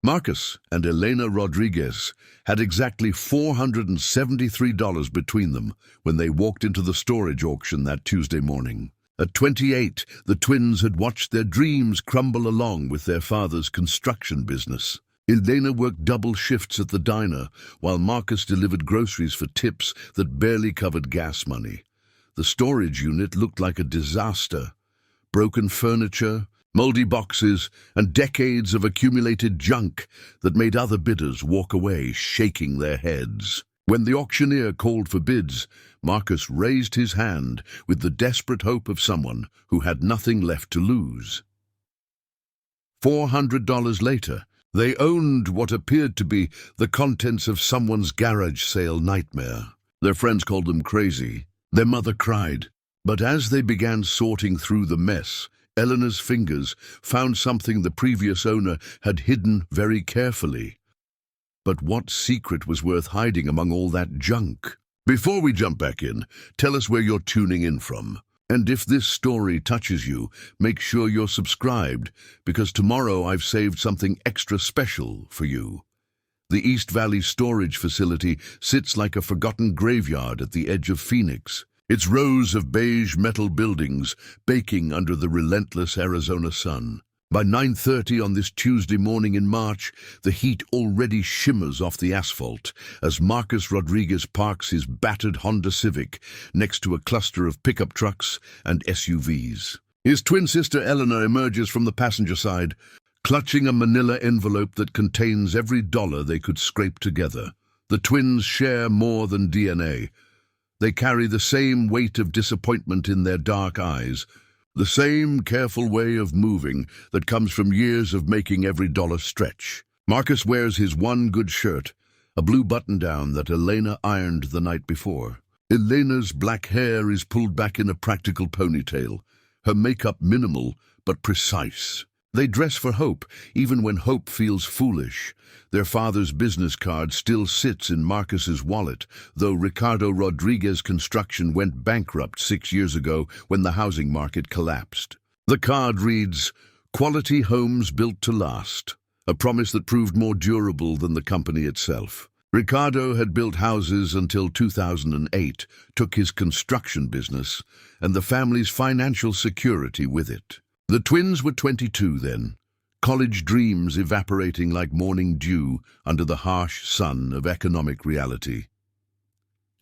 Marcus and Elena Rodriguez had exactly $473 between them when they walked into the storage auction that Tuesday morning. At 28, the twins had watched their dreams crumble along with their father's construction business. Elena worked double shifts at the diner, while Marcus delivered groceries for tips that barely covered gas money. The storage unit looked like a disaster. Broken furniture, moldy boxes, and decades of accumulated junk that made other bidders walk away, shaking their heads. When the auctioneer called for bids, Marcus raised his hand with the desperate hope of someone who had nothing left to lose. $400 later, they owned what appeared to be the contents of someone's garage sale nightmare. Their friends called them crazy. Their mother cried. But as they began sorting through the mess, Eleanor's fingers found something the previous owner had hidden very carefully. But what secret was worth hiding among all that junk? Before we jump back in, tell us where you're tuning in from. And if this story touches you, make sure you're subscribed, because tomorrow I've saved something extra special for you. The East Valley storage facility sits like a forgotten graveyard at the edge of Phoenix. Its rows of beige metal buildings baking under the relentless Arizona sun. By 9:30 on this Tuesday morning in March, the heat already shimmers off the asphalt as Marcus Rodriguez parks his battered Honda Civic next to a cluster of pickup trucks and SUVs. His twin sister Eleanor emerges from the passenger side, clutching a manila envelope that contains every dollar they could scrape together. The twins share more than DNA. They carry the same weight of disappointment in their dark eyes, the same careful way of moving that comes from years of making every dollar stretch. Marcus wears his one good shirt, a blue button-down that Elena ironed the night before. Elena's black hair is pulled back in a practical ponytail, her makeup minimal but precise. They dress for hope, even when hope feels foolish. Their father's business card still sits in Marcus's wallet, though Ricardo Rodriguez Construction went bankrupt 6 years ago when the housing market collapsed. The card reads, "Quality homes built to last," a promise that proved more durable than the company itself. Ricardo had built houses until 2008, took his construction business, and the family's financial security with it. The twins were 22 then, college dreams evaporating like morning dew under the harsh sun of economic reality.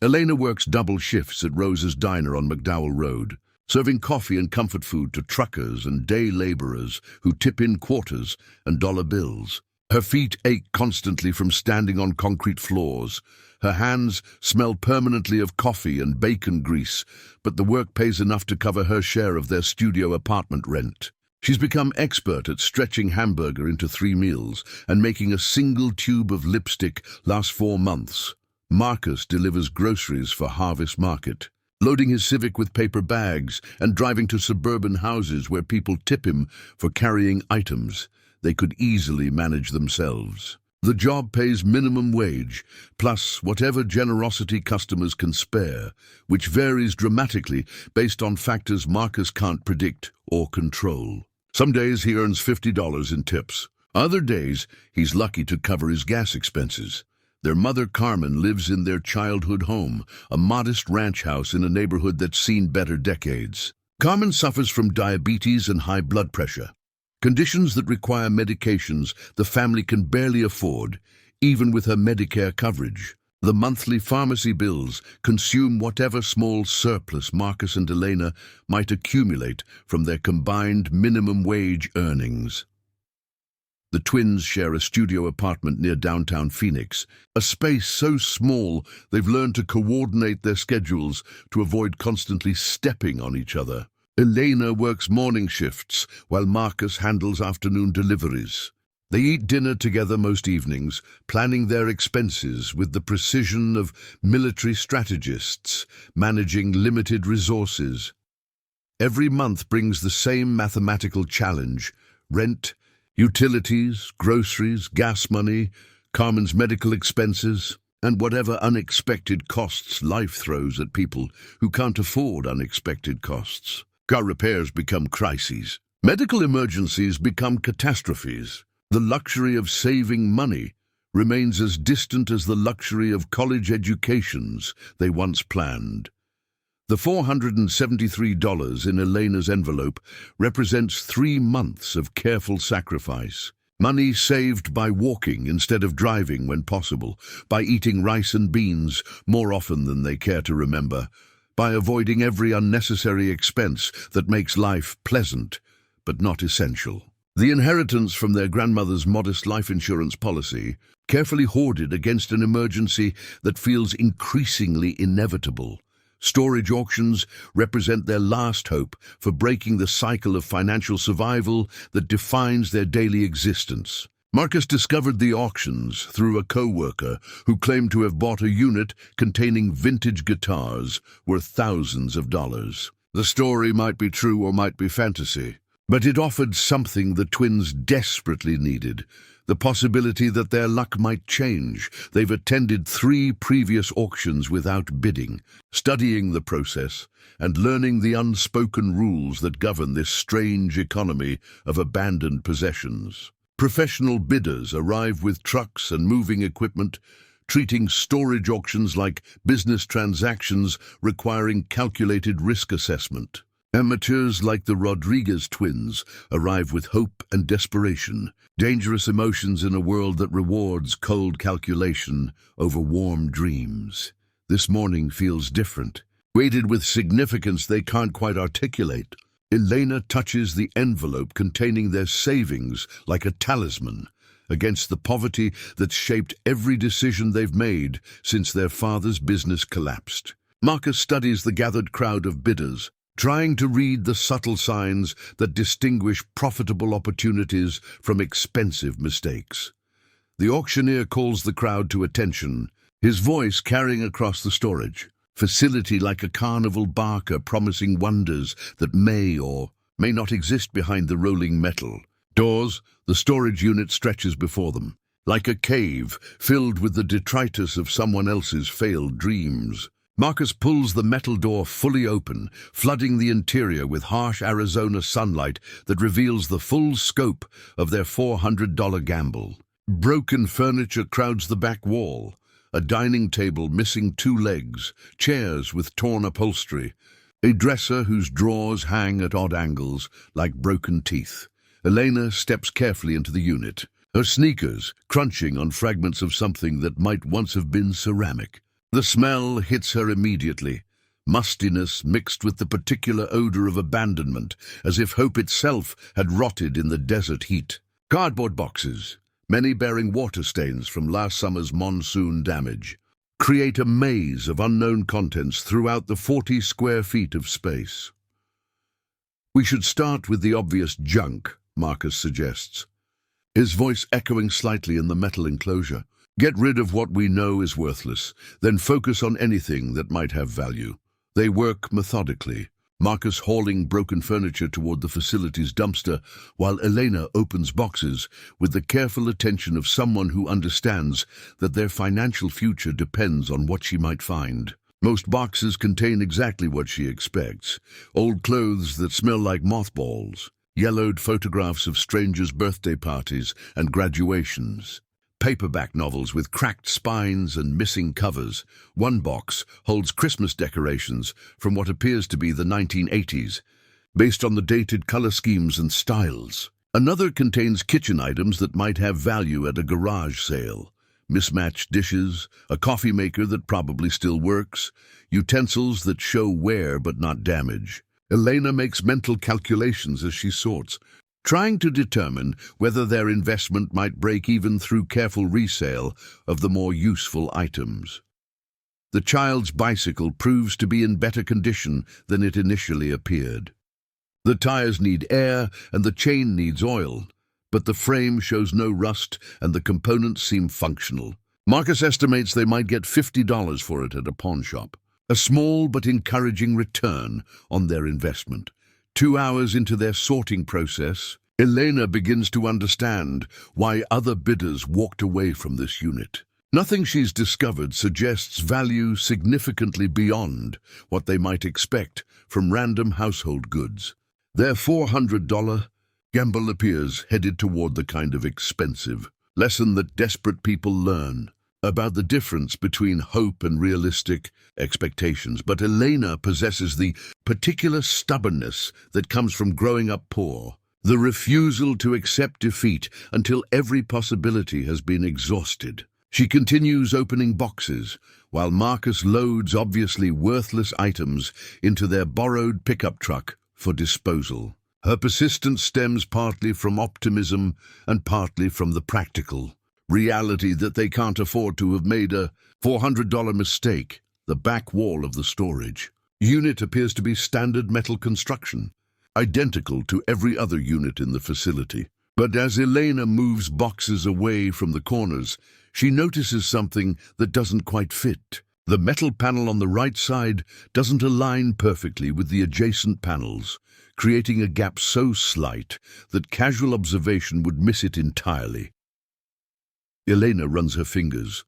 Elena works double shifts at Rose's Diner on McDowell Road, serving coffee and comfort food to truckers and day laborers who tip in quarters and dollar bills. Her feet ache constantly from standing on concrete floors. Her hands smell permanently of coffee and bacon grease, but the work pays enough to cover her share of their studio apartment rent. She's become expert at stretching hamburger into 3 meals and making a single tube of lipstick last 4 months. Marcus delivers groceries for Harvest Market, loading his Civic with paper bags and driving to suburban houses where people tip him for carrying items they could easily manage themselves. The job pays minimum wage, plus whatever generosity customers can spare, which varies dramatically based on factors Marcus can't predict or control. Some days he earns $50 in tips. Other days he's lucky to cover his gas expenses. Their mother Carmen lives in their childhood home, a modest ranch house in a neighborhood that's seen better decades. Carmen suffers from diabetes and high blood pressure, conditions that require medications the family can barely afford, even with her Medicare coverage. The monthly pharmacy bills consume whatever small surplus Marcus and Elena might accumulate from their combined minimum wage earnings. The twins share a studio apartment near downtown Phoenix, a space so small they've learned to coordinate their schedules to avoid constantly stepping on each other. Elena works morning shifts while Marcus handles afternoon deliveries. They eat dinner together most evenings, planning their expenses with the precision of military strategists managing limited resources. Every month brings the same mathematical challenge: rent, utilities, groceries, gas money, Carmen's medical expenses, and whatever unexpected costs life throws at people who can't afford unexpected costs. Car repairs become crises. Medical emergencies become catastrophes. The luxury of saving money remains as distant as the luxury of college educations they once planned. The $473 in Elena's envelope represents 3 months of careful sacrifice. Money saved by walking instead of driving when possible, by eating rice and beans more often than they care to remember, by avoiding every unnecessary expense that makes life pleasant but not essential. The inheritance from their grandmother's modest life insurance policy, carefully hoarded against an emergency that feels increasingly inevitable. Storage auctions represent their last hope for breaking the cycle of financial survival that defines their daily existence. Marcus discovered the auctions through a co-worker who claimed to have bought a unit containing vintage guitars worth thousands of dollars. The story might be true or might be fantasy, but it offered something the twins desperately needed, the possibility that their luck might change. They've attended 3 previous auctions without bidding, studying the process and learning the unspoken rules that govern this strange economy of abandoned possessions. Professional bidders arrive with trucks and moving equipment, treating storage auctions like business transactions requiring calculated risk assessment. Amateurs like the Rodriguez twins arrive with hope and desperation, dangerous emotions in a world that rewards cold calculation over warm dreams. This morning feels different, weighted with significance they can't quite articulate. Elena touches the envelope containing their savings like a talisman against the poverty that's shaped every decision they've made since their father's business collapsed. Marcus studies the gathered crowd of bidders, trying to read the subtle signs that distinguish profitable opportunities from expensive mistakes. The auctioneer calls the crowd to attention, his voice carrying across the storage facility like a carnival barker promising wonders that may or may not exist behind the rolling metal. Doors, the storage unit stretches before them, like a cave filled with the detritus of someone else's failed dreams. Marcus pulls the metal door fully open, flooding the interior with harsh Arizona sunlight that reveals the full scope of their $400 gamble. Broken furniture crowds the back wall, a dining table missing 2 legs, chairs with torn upholstery, a dresser whose drawers hang at odd angles like broken teeth. Elena steps carefully into the unit, her sneakers crunching on fragments of something that might once have been ceramic. The smell hits her immediately, mustiness mixed with the particular odor of abandonment, as if hope itself had rotted in the desert heat. Cardboard boxes, many bearing water stains from last summer's monsoon damage, create a maze of unknown contents throughout the 40 square feet of space. "We should start with the obvious junk," Marcus suggests, his voice echoing slightly in the metal enclosure. "Get rid of what we know is worthless, then focus on anything that might have value." They work methodically, Marcus hauling broken furniture toward the facility's dumpster, while Elena opens boxes with the careful attention of someone who understands that their financial future depends on what she might find. Most boxes contain exactly what she expects: old clothes that smell like mothballs, yellowed photographs of strangers' birthday parties and graduations, paperback novels with cracked spines and missing covers. One box holds Christmas decorations from what appears to be the 1980s, based on the dated color schemes and styles. Another contains kitchen items that might have value at a garage sale: mismatched dishes, a coffee maker that probably still works, utensils that show wear but not damage. Elena makes mental calculations as she sorts, trying to determine whether their investment might break even through careful resale of the more useful items. The child's bicycle proves to be in better condition than it initially appeared. The tires need air and the chain needs oil, but the frame shows no rust and the components seem functional. Marcus estimates they might get $50 for it at a pawn shop, a small but encouraging return on their investment. 2 hours into their sorting process, Elena begins to understand why other bidders walked away from this unit. Nothing she's discovered suggests value significantly beyond what they might expect from random household goods. Their $400 Gamble appears, headed toward the kind of expensive lesson that desperate people learn about the difference between hope and realistic expectations. But Elena possesses the particular stubbornness that comes from growing up poor, the refusal to accept defeat until every possibility has been exhausted. She continues opening boxes, while Marcus loads obviously worthless items into their borrowed pickup truck for disposal. Her persistence stems partly from optimism and partly from the practical reality that they can't afford to have made a $400 mistake. The back wall of the storage unit appears to be standard metal construction, identical to every other unit in the facility. But as Elena moves boxes away from the corners, she notices something that doesn't quite fit. The metal panel on the right side doesn't align perfectly with the adjacent panels, creating a gap so slight that casual observation would miss it entirely. Elena runs her fingers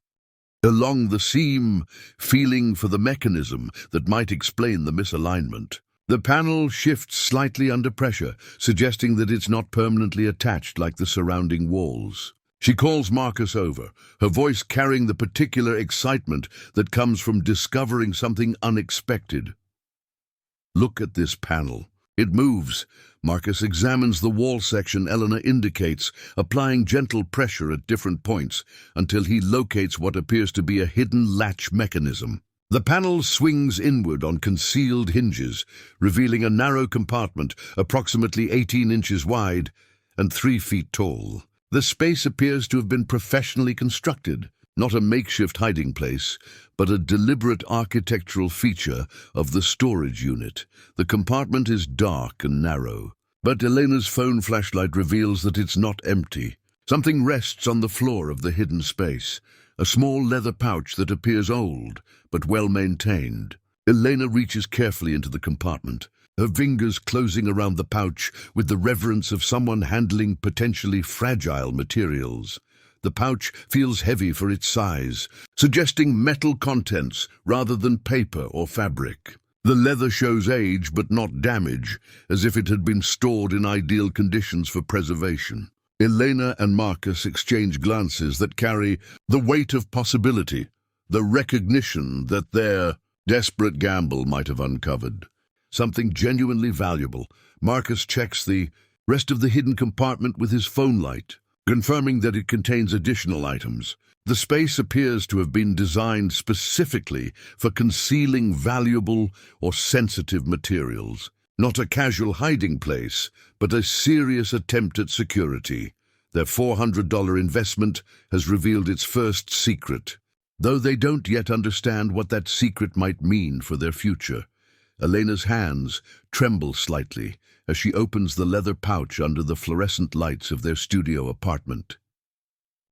along the seam, feeling for the mechanism that might explain the misalignment. The panel shifts slightly under pressure, suggesting that it's not permanently attached like the surrounding walls. She calls Marcus over, her voice carrying the particular excitement that comes from discovering something unexpected. "Look at this panel. It moves." Marcus examines the wall section Elena indicates, applying gentle pressure at different points until he locates what appears to be a hidden latch mechanism. The panel swings inward on concealed hinges, revealing a narrow compartment approximately 18 inches wide and 3 feet tall. The space appears to have been professionally constructed, not a makeshift hiding place, but a deliberate architectural feature of the storage unit. The compartment is dark and narrow, but Elena's phone flashlight reveals that it's not empty. Something rests on the floor of the hidden space, a small leather pouch that appears old, but well-maintained. Elena reaches carefully into the compartment, her fingers closing around the pouch with the reverence of someone handling potentially fragile materials. The pouch feels heavy for its size, suggesting metal contents rather than paper or fabric. The leather shows age but not damage, as if it had been stored in ideal conditions for preservation. Elena and Marcus exchange glances that carry the weight of possibility, the recognition that their desperate gamble might have uncovered something genuinely valuable. Marcus checks the rest of the hidden compartment with his phone light, confirming that it contains additional items. The space appears to have been designed specifically for concealing valuable or sensitive materials. Not a casual hiding place, but a serious attempt at security. Their $400 investment has revealed its first secret, though they don't yet understand what that secret might mean for their future. Elena's hands tremble slightly as she opens the leather pouch under the fluorescent lights of their studio apartment.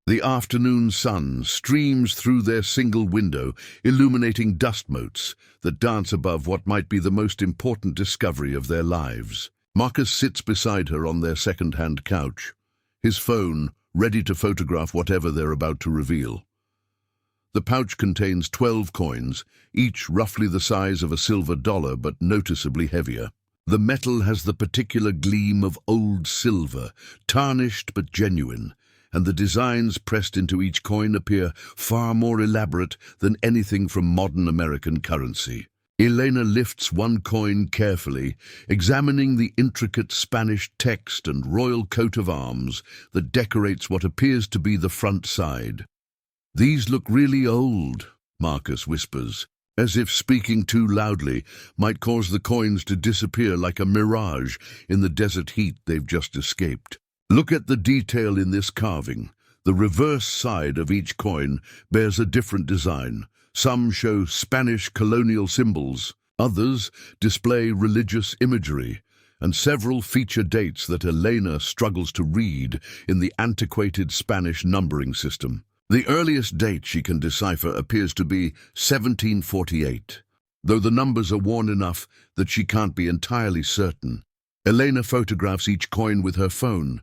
The afternoon sun streams through their single window, illuminating dust motes that dance above what might be the most important discovery of their lives. Marcus sits beside her on their second-hand couch, his phone ready to photograph whatever they're about to reveal. The pouch contains 12 coins, each roughly the size of a silver dollar but noticeably heavier. The metal has the particular gleam of old silver, tarnished but genuine, and the designs pressed into each coin appear far more elaborate than anything from modern American currency. Elena lifts one coin carefully, examining the intricate Spanish text and royal coat of arms that decorates what appears to be the front side. "These look really old," Marcus whispers, as if speaking too loudly might cause the coins to disappear like a mirage in the desert heat they've just escaped. "Look at the detail in this carving. The reverse side of each coin bears a different design. Some show Spanish colonial symbols, others display religious imagery, and several feature dates that Elena struggles to read in the antiquated Spanish numbering system. The earliest date she can decipher appears to be 1748, though the numbers are worn enough that she can't be entirely certain. Elena photographs each coin with her phone,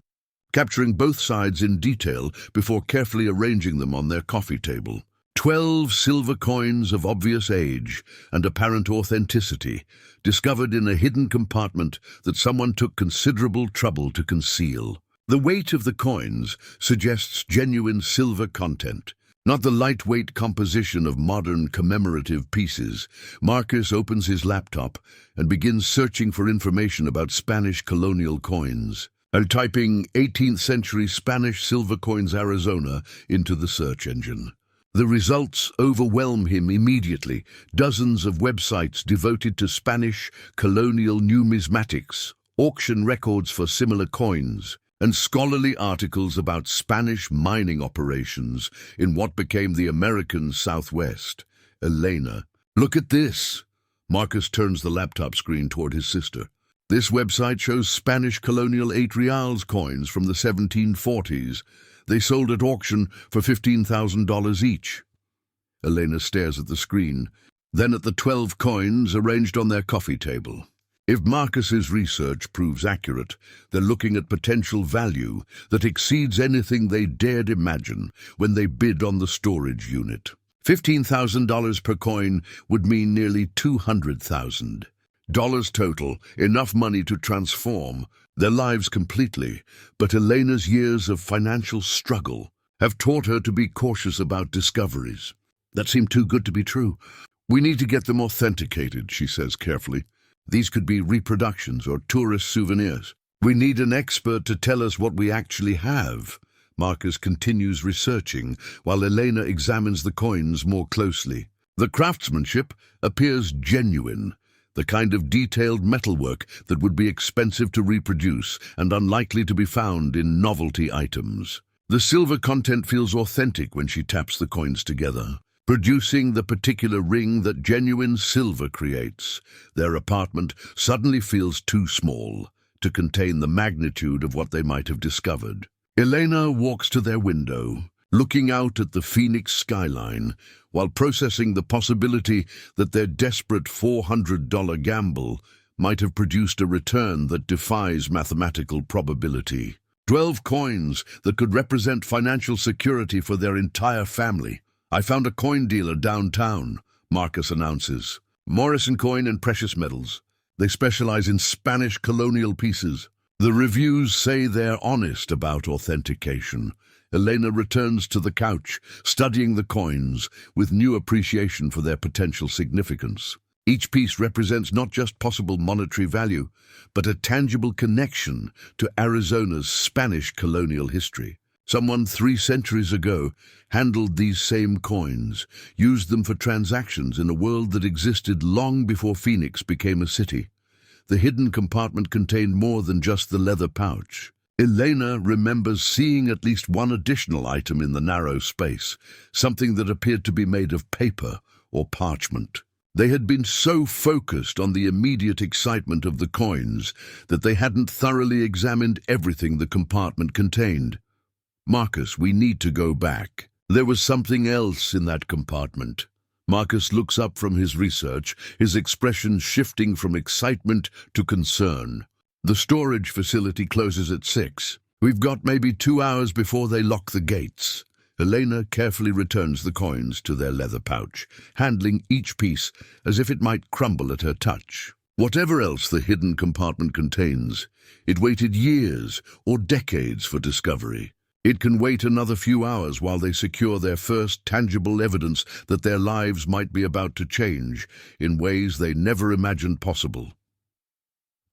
capturing both sides in detail before carefully arranging them on their coffee table. 12 silver coins of obvious age and apparent authenticity, discovered in a hidden compartment that someone took considerable trouble to conceal. The weight of the coins suggests genuine silver content, not the lightweight composition of modern commemorative pieces. Marcus opens his laptop and begins searching for information about Spanish colonial coins, and typing 18th century Spanish silver coins Arizona into the search engine. The results overwhelm him immediately. Dozens of websites devoted to Spanish colonial numismatics, auction records for similar coins, and scholarly articles about Spanish mining operations in what became the American Southwest. Elena, look at this. Marcus turns the laptop screen toward his sister. This website shows Spanish colonial 8 reals coins from the 1740s. They sold at auction for $15,000 each. Elena stares at the screen, then at the 12 coins arranged on their coffee table. If Marcus's research proves accurate, they're looking at potential value that exceeds anything they dared imagine when they bid on the storage unit. $15,000 per coin would mean nearly $200,000 total, enough money to transform their lives completely. But Elena's years of financial struggle have taught her to be cautious about discoveries that seem too good to be true. We need to get them authenticated, she says carefully. These could be reproductions or tourist souvenirs. We need an expert to tell us what we actually have. Marcus continues researching while Elena examines the coins more closely. The craftsmanship appears genuine, the kind of detailed metalwork that would be expensive to reproduce and unlikely to be found in novelty items. The silver content feels authentic when she taps the coins together, producing the particular ring that genuine silver creates. Their apartment suddenly feels too small to contain the magnitude of what they might have discovered. Elena walks to their window, looking out at the Phoenix skyline, while processing the possibility that their desperate $400 gamble might have produced a return that defies mathematical probability. 12 coins that could represent financial security for their entire family. I found a coin dealer downtown, Marcus announces. Morrison Coin and Precious Metals. They specialize in Spanish colonial pieces. The reviews say they're honest about authentication. Elena returns to the couch, studying the coins with new appreciation for their potential significance. Each piece represents not just possible monetary value, but a tangible connection to Arizona's Spanish colonial history. Someone 3 centuries ago handled these same coins, used them for transactions in a world that existed long before Phoenix became a city. The hidden compartment contained more than just the leather pouch. Elena remembers seeing at least one additional item in the narrow space, something that appeared to be made of paper or parchment. They had been so focused on the immediate excitement of the coins that they hadn't thoroughly examined everything the compartment contained. Marcus, we need to go back. There was something else in that compartment. Marcus looks up from his research, his expression shifting from excitement to concern. The storage facility closes at 6. We've got maybe 2 hours before they lock the gates. Elena carefully returns the coins to their leather pouch, handling each piece as if it might crumble at her touch. Whatever else the hidden compartment contains, it waited years or decades for discovery. It can wait another few hours while they secure their first tangible evidence that their lives might be about to change in ways they never imagined possible.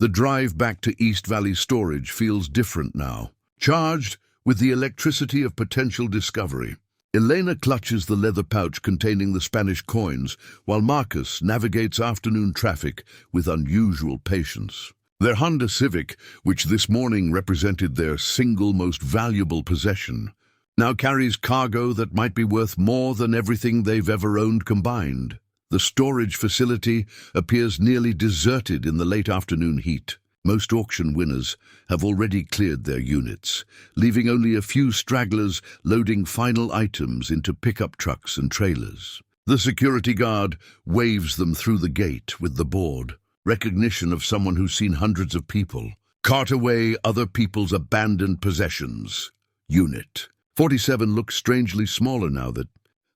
The drive back to East Valley Storage feels different now, charged with the electricity of potential discovery. Elena clutches the leather pouch containing the Spanish coins, while Marcus navigates afternoon traffic with unusual patience. Their Honda Civic, which this morning represented their single most valuable possession, now carries cargo that might be worth more than everything they've ever owned combined. The storage facility appears nearly deserted in the late afternoon heat. Most auction winners have already cleared their units, leaving only a few stragglers loading final items into pickup trucks and trailers. The security guard waves them through the gate with the board, recognition of someone who's seen hundreds of people cart away other people's abandoned possessions. Unit 47 looks strangely smaller now that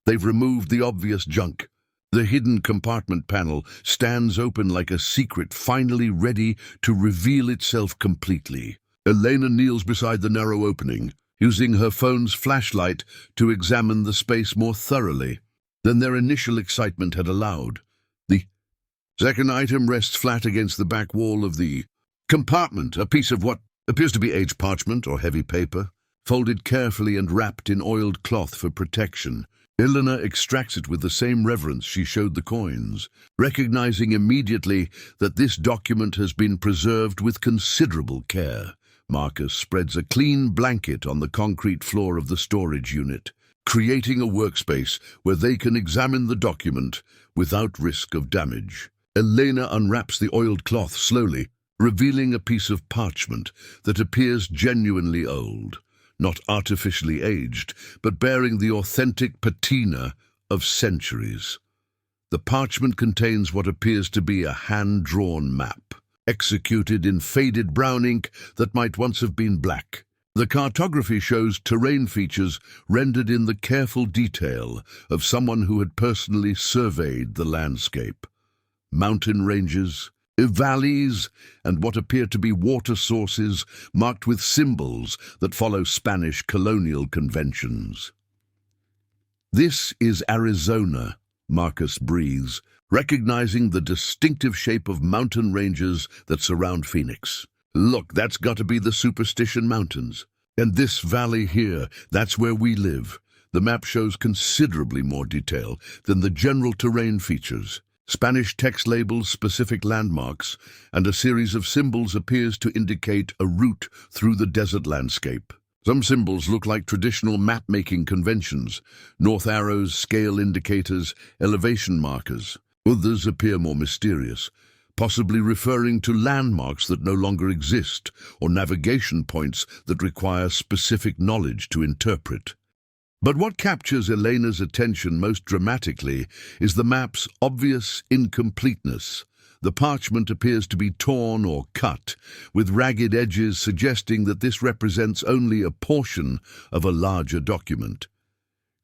They've removed the obvious junk. The hidden compartment panel stands open like a secret finally ready to reveal itself completely. Elena kneels beside the narrow opening, using her phone's flashlight to examine the space more thoroughly than their initial excitement had allowed. The second item rests flat against the back wall of the compartment, a piece of what appears to be aged parchment or heavy paper, folded carefully and wrapped in oiled cloth for protection. Elena extracts it with the same reverence she showed the coins, recognizing immediately that this document has been preserved with considerable care. Marcus spreads a clean blanket on the concrete floor of the storage unit, creating a workspace where they can examine the document without risk of damage. Elena unwraps the oiled cloth slowly, revealing a piece of parchment that appears genuinely old, not artificially aged, but bearing the authentic patina of centuries. The parchment contains what appears to be a hand-drawn map, executed in faded brown ink that might once have been black. The cartography shows terrain features rendered in the careful detail of someone who had personally surveyed the landscape. Mountain ranges, valleys, and what appear to be water sources marked with symbols that follow Spanish colonial conventions. "This is Arizona," Marcus breathes, recognizing the distinctive shape of mountain ranges that surround Phoenix. "Look, that's got to be the Superstition Mountains. And this valley here, that's where we live." The map shows considerably more detail than the general terrain features. Spanish text labels specific landmarks, and a series of symbols appears to indicate a route through the desert landscape. Some symbols look like traditional map-making conventions: north arrows, scale indicators, elevation markers. Others appear more mysterious, possibly referring to landmarks that no longer exist or navigation points that require specific knowledge to interpret. But what captures Elena's attention most dramatically is the map's obvious incompleteness. The parchment appears to be torn or cut, with ragged edges suggesting that this represents only a portion of a larger document.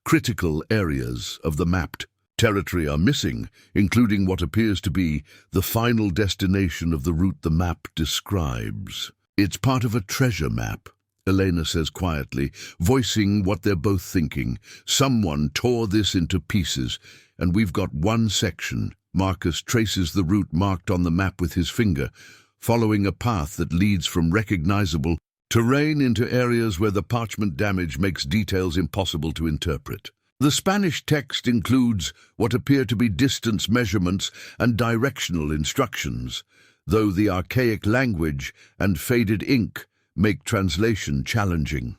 Critical areas of the mapped territory are missing, including what appears to be the final destination of the route the map describes. "It's part of a treasure map," Elena says quietly, voicing what they're both thinking. "Someone tore this into pieces, and we've got one section." Marcus traces the route marked on the map with his finger, following a path that leads from recognizable terrain into areas where the parchment damage makes details impossible to interpret. The Spanish text includes what appear to be distance measurements and directional instructions, though the archaic language and faded ink make translation challenging.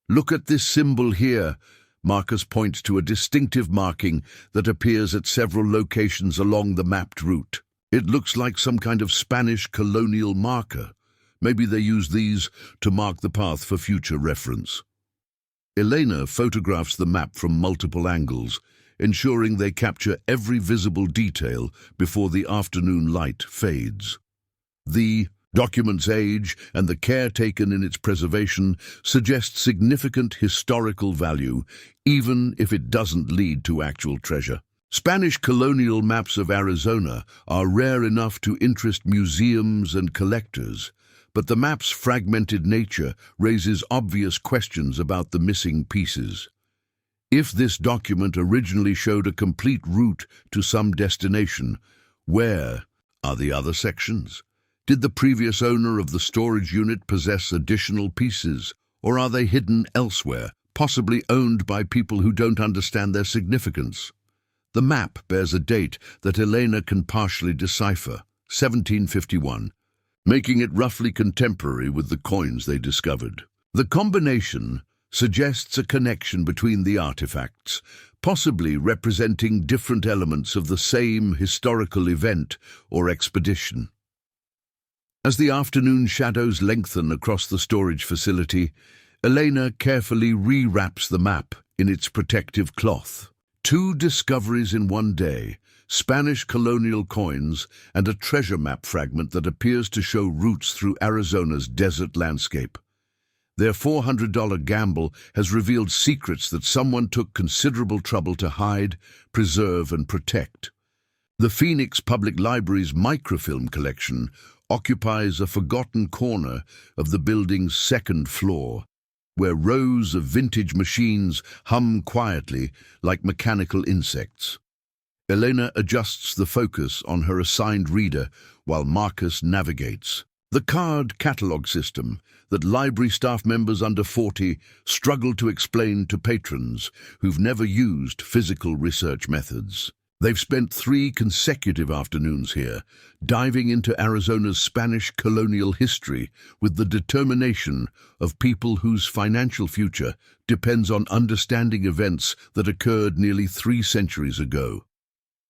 "Look at this symbol here." Marcus points to a distinctive marking that appears at several locations along the mapped route. It looks like some kind of Spanish colonial marker. Maybe they use these to mark the path for future reference. Elena photographs the map from multiple angles, ensuring they capture every visible detail before the afternoon light fades. The document's age and the care taken in its preservation suggest significant historical value, even if it doesn't lead to actual treasure. Spanish colonial maps of Arizona are rare enough to interest museums and collectors, but the map's fragmented nature raises obvious questions about the missing pieces. If this document originally showed a complete route to some destination, where are the other sections? Did the previous owner of the storage unit possess additional pieces, or are they hidden elsewhere, possibly owned by people who don't understand their significance? The map bears a date that Elena can partially decipher, 1751, making it roughly contemporary with the coins they discovered. The combination suggests a connection between the artifacts, possibly representing different elements of the same historical event or expedition. As the afternoon shadows lengthen across the storage facility, Elena carefully rewraps the map in its protective cloth. 2 discoveries in one day: Spanish colonial coins and a treasure map fragment that appears to show routes through Arizona's desert landscape. Their $400 gamble has revealed secrets that someone took considerable trouble to hide, preserve, and protect. The Phoenix Public Library's microfilm collection occupies a forgotten corner of the building's second floor, where rows of vintage machines hum quietly like mechanical insects. Elena adjusts the focus on her assigned reader while Marcus navigates. The card catalog system that library staff members under 40 struggle to explain to patrons who've never used physical research methods. They've spent 3 consecutive afternoons here, diving into Arizona's Spanish colonial history with the determination of people whose financial future depends on understanding events that occurred nearly 3 centuries ago.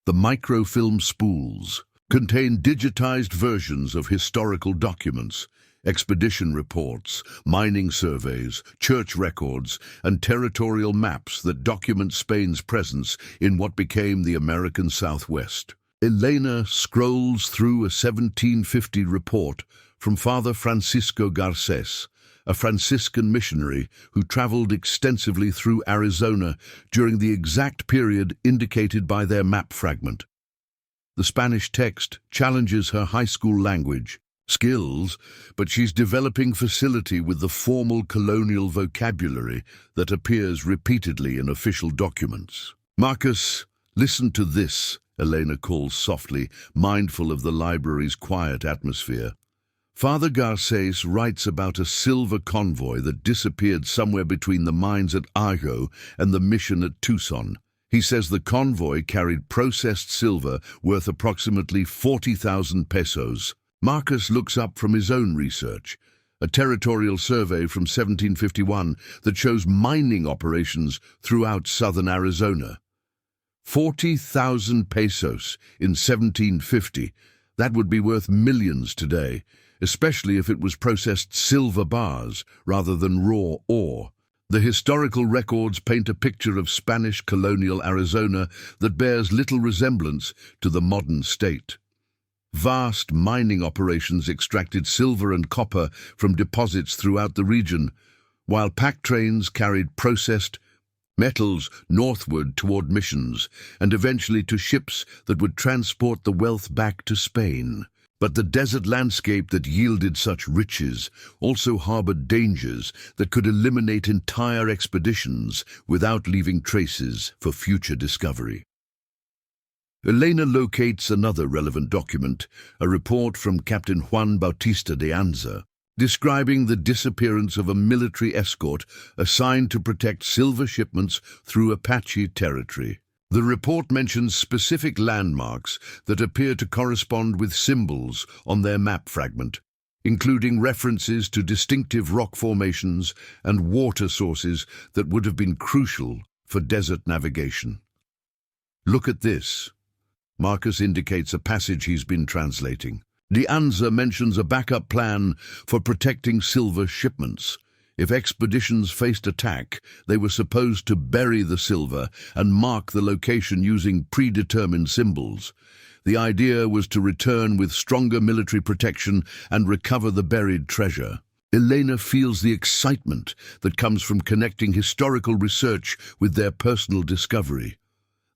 The microfilm spools contain digitized versions of historical documents, expedition reports, mining surveys, church records, and territorial maps that document Spain's presence in what became the American Southwest. Elena scrolls through a 1750 report from Father Francisco Garces, a Franciscan missionary who traveled extensively through Arizona during the exact period indicated by their map fragment. The Spanish text challenges her high school language skills, but she's developing facility with the formal colonial vocabulary that appears repeatedly in official documents. "Marcus, listen to this," Elena calls softly, mindful of the library's quiet atmosphere. Father Garces writes about a silver convoy that disappeared somewhere between the mines at Argo and the mission at Tucson. He says the convoy carried processed silver worth approximately 40,000 pesos. Marcus looks up from his own research, a territorial survey from 1751 that shows mining operations throughout southern Arizona. 40,000 pesos in 1750, that would be worth millions today, especially if it was processed silver bars rather than raw ore. The historical records paint a picture of Spanish colonial Arizona that bears little resemblance to the modern state. Vast mining operations extracted silver and copper from deposits throughout the region, while pack trains carried processed metals northward toward missions and eventually to ships that would transport the wealth back to Spain. But the desert landscape that yielded such riches also harbored dangers that could eliminate entire expeditions without leaving traces for future discovery. Elena locates another relevant document, a report from Captain Juan Bautista de Anza, describing the disappearance of a military escort assigned to protect silver shipments through Apache territory. The report mentions specific landmarks that appear to correspond with symbols on their map fragment, including references to distinctive rock formations and water sources that would have been crucial for desert navigation. "Look at this." Marcus indicates a passage he's been translating. De Anza mentions a backup plan for protecting silver shipments. If expeditions faced attack, they were supposed to bury the silver and mark the location using predetermined symbols. The idea was to return with stronger military protection and recover the buried treasure. Elena feels the excitement that comes from connecting historical research with their personal discovery.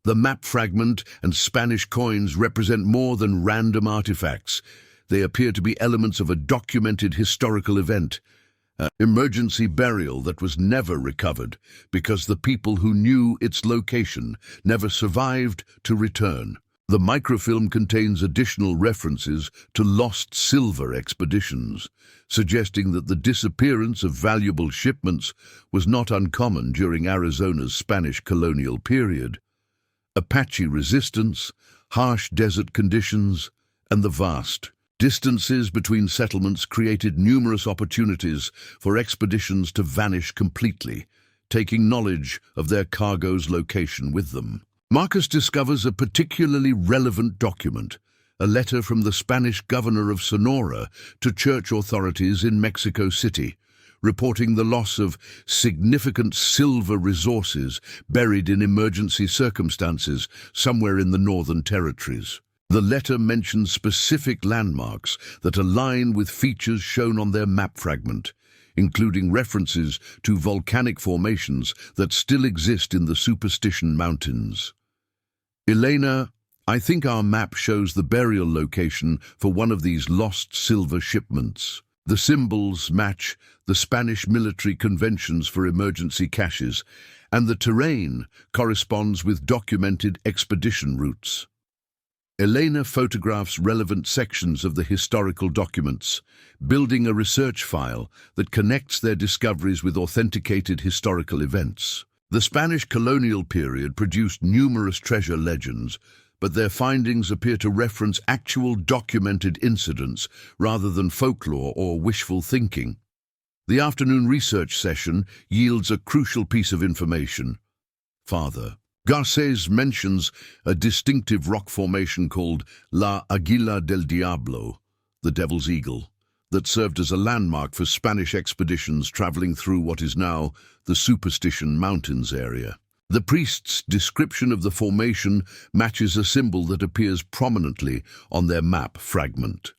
The map fragment and Spanish coins represent more than random artifacts. They appear to be elements of a documented historical event, an emergency burial that was never recovered because the people who knew its location never survived to return. The microfilm contains additional references to lost silver expeditions, suggesting that the disappearance of valuable shipments was not uncommon during Arizona's Spanish colonial period. Apache resistance, harsh desert conditions, and the vast distances between settlements created numerous opportunities for expeditions to vanish completely, taking knowledge of their cargo's location with them. Marcus discovers a particularly relevant document, a letter from the Spanish governor of Sonora to church authorities in Mexico City, reporting the loss of significant silver resources buried in emergency circumstances somewhere in the Northern Territories. The letter mentions specific landmarks that align with features shown on their map fragment, including references to volcanic formations that still exist in the Superstition Mountains. Elena, I think our map shows the burial location for one of these lost silver shipments. The symbols match the Spanish military conventions for emergency caches, and the terrain corresponds with documented expedition routes. Elena photographs relevant sections of the historical documents, building a research file that connects their discoveries with authenticated historical events. The Spanish colonial period produced numerous treasure legends, but their findings appear to reference actual documented incidents rather than folklore or wishful thinking. The afternoon research session yields a crucial piece of information. Father Garcés mentions a distinctive rock formation called La Águila del Diablo, the Devil's Eagle, that served as a landmark for Spanish expeditions traveling through what is now the Superstition Mountains area. The priest's description of the formation matches a symbol that appears prominently on their map fragment.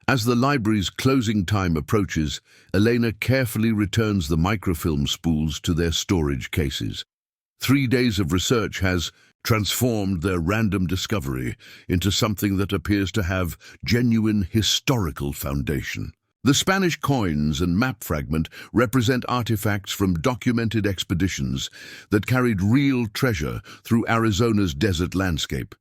As the library's closing time approaches, Elena carefully returns the microfilm spools to their storage cases. 3 days of research has transformed their random discovery into something that appears to have genuine historical foundation. The Spanish coins and map fragment represent artifacts from documented expeditions that carried real treasure through Arizona's desert landscape.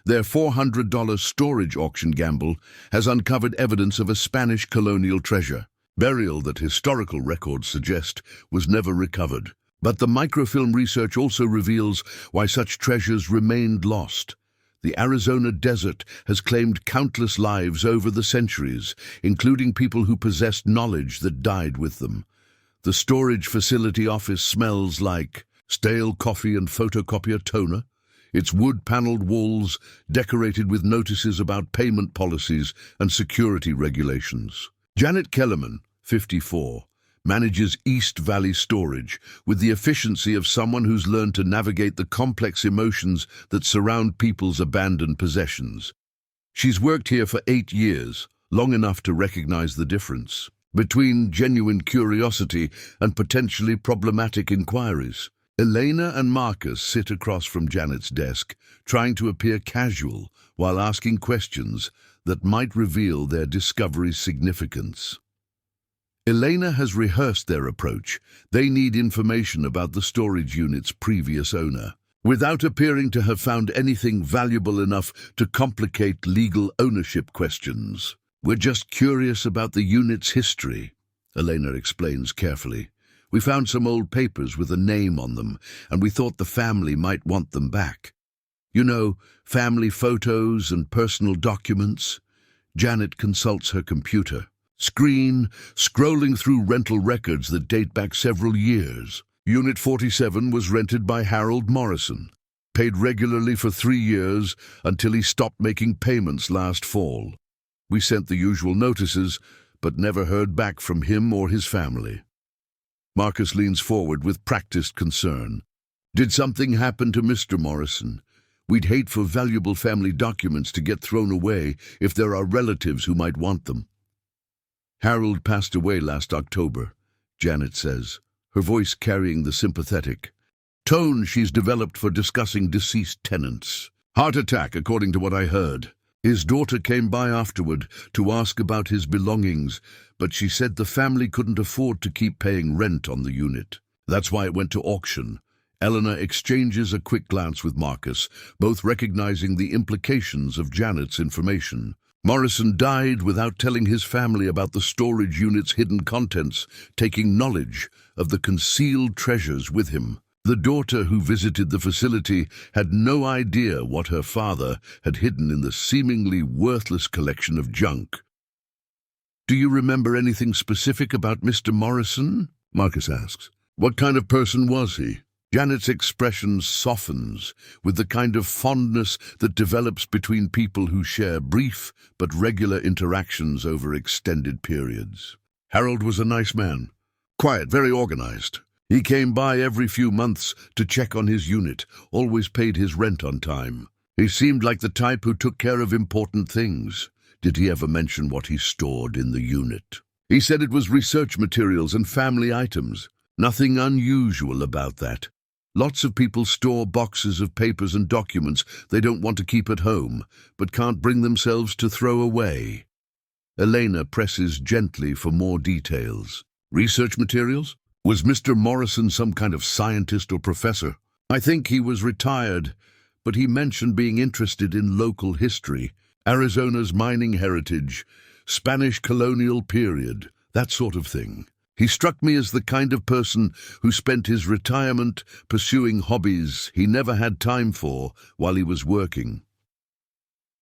Their $400 storage auction gamble has uncovered evidence of a Spanish colonial treasure, burial that historical records suggest was never recovered. But the microfilm research also reveals why such treasures remained lost. The Arizona desert has claimed countless lives over the centuries, including people who possessed knowledge that died with them. The storage facility office smells like stale coffee and photocopier toner, its wood-paneled walls decorated with notices about payment policies and security regulations. Janet Kellerman, 54, manages East Valley Storage with the efficiency of someone who's learned to navigate the complex emotions that surround people's abandoned possessions. She's worked here for 8 years, long enough to recognize the difference between genuine curiosity and potentially problematic inquiries. Elena and Marcus sit across from Janet's desk, trying to appear casual while asking questions that might reveal their discovery's significance. Elena has rehearsed their approach. They need information about the storage unit's previous owner. Without appearing to have found anything valuable enough to complicate legal ownership questions. "We're just curious about the unit's history," Elena explains carefully. "We found some old papers with a name on them, and we thought the family might want them back. You know, family photos and personal documents." Janet consults her computer screen, scrolling through rental records that date back several years. Unit 47 was rented by Harold Morrison, paid regularly for 3 years until he stopped making payments last fall. We sent the usual notices, but never heard back from him or his family. Marcus leans forward with practiced concern. "Did something happen to Mr. Morrison? We'd hate for valuable family documents to get thrown away if there are relatives who might want them." "Harold passed away last October," Janet says, her voice carrying the sympathetic tone she's developed for discussing deceased tenants. "Heart attack, according to what I heard. His daughter came by afterward to ask about his belongings, but she said the family couldn't afford to keep paying rent on the unit. That's why it went to auction." Elena exchanges a quick glance with Marcus, both recognizing the implications of Janet's information. Morrison died without telling his family about the storage unit's hidden contents, taking knowledge of the concealed treasures with him. The daughter who visited the facility had no idea what her father had hidden in the seemingly worthless collection of junk. "Do you remember anything specific about Mr. Morrison?" Marcus asks. "What kind of person was he?" Janet's expression softens with the kind of fondness that develops between people who share brief but regular interactions over extended periods. "Harold was a nice man. Quiet, very organized. He came by every few months to check on his unit, always paid his rent on time. He seemed like the type who took care of important things. Did he ever mention what he stored in the unit?" He said it was research materials and family items. Nothing unusual about that. Lots of people store boxes of papers and documents they don't want to keep at home, but can't bring themselves to throw away. Elena presses gently for more details. Research materials? Was Mr. Morrison some kind of scientist or professor? I think he was retired, but he mentioned being interested in local history, Arizona's mining heritage, Spanish colonial period, that sort of thing. He struck me as the kind of person who spent his retirement pursuing hobbies he never had time for while he was working.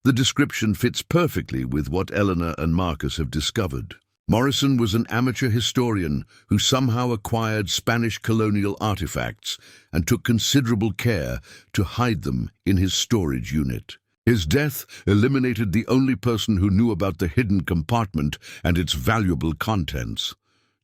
The description fits perfectly with what Eleanor and Marcus have discovered. Morrison was an amateur historian who somehow acquired Spanish colonial artifacts and took considerable care to hide them in his storage unit. His death eliminated the only person who knew about the hidden compartment and its valuable contents.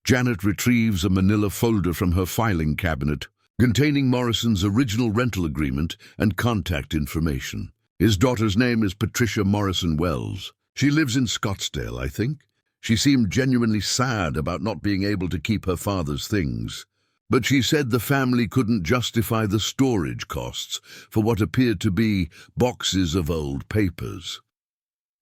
Janet retrieves a manila folder from her filing cabinet, containing Morrison's original rental agreement and contact information. His daughter's name is Patricia Morrison Wells. She lives in Scottsdale, I think. She seemed genuinely sad about not being able to keep her father's things, but she said the family couldn't justify the storage costs for what appeared to be boxes of old papers.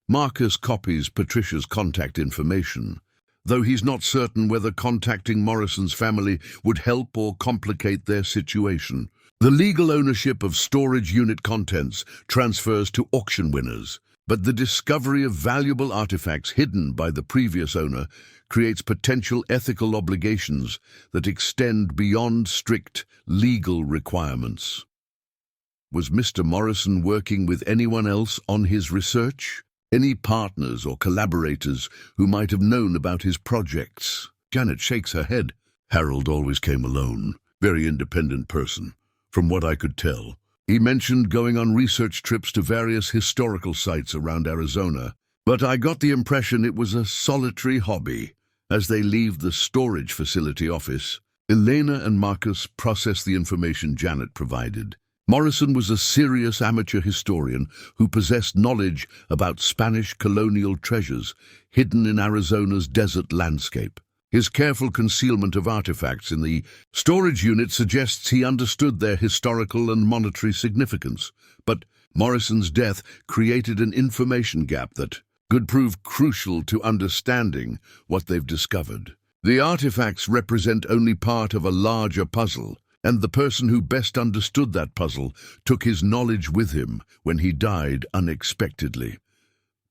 Marcus copies Patricia's contact information, though he's not certain whether contacting Morrison's family would help or complicate their situation. The legal ownership of storage unit contents transfers to auction winners, but the discovery of valuable artifacts hidden by the previous owner creates potential ethical obligations that extend beyond strict legal requirements. Was Mr. Morrison working with anyone else on his research? Any partners or collaborators who might have known about his projects? Janet shakes her head. Harold always came alone, very independent person, from what I could tell. He mentioned going on research trips to various historical sites around Arizona, but I got the impression it was a solitary hobby. As they leave the storage facility office, Elena and Marcus process the information Janet provided. Morrison was a serious amateur historian who possessed knowledge about Spanish colonial treasures hidden in Arizona's desert landscape. His careful concealment of artifacts in the storage unit suggests he understood their historical and monetary significance, but Morrison's death created an information gap that could prove crucial to understanding what they've discovered. The artifacts represent only part of a larger puzzle, and the person who best understood that puzzle took his knowledge with him when he died unexpectedly.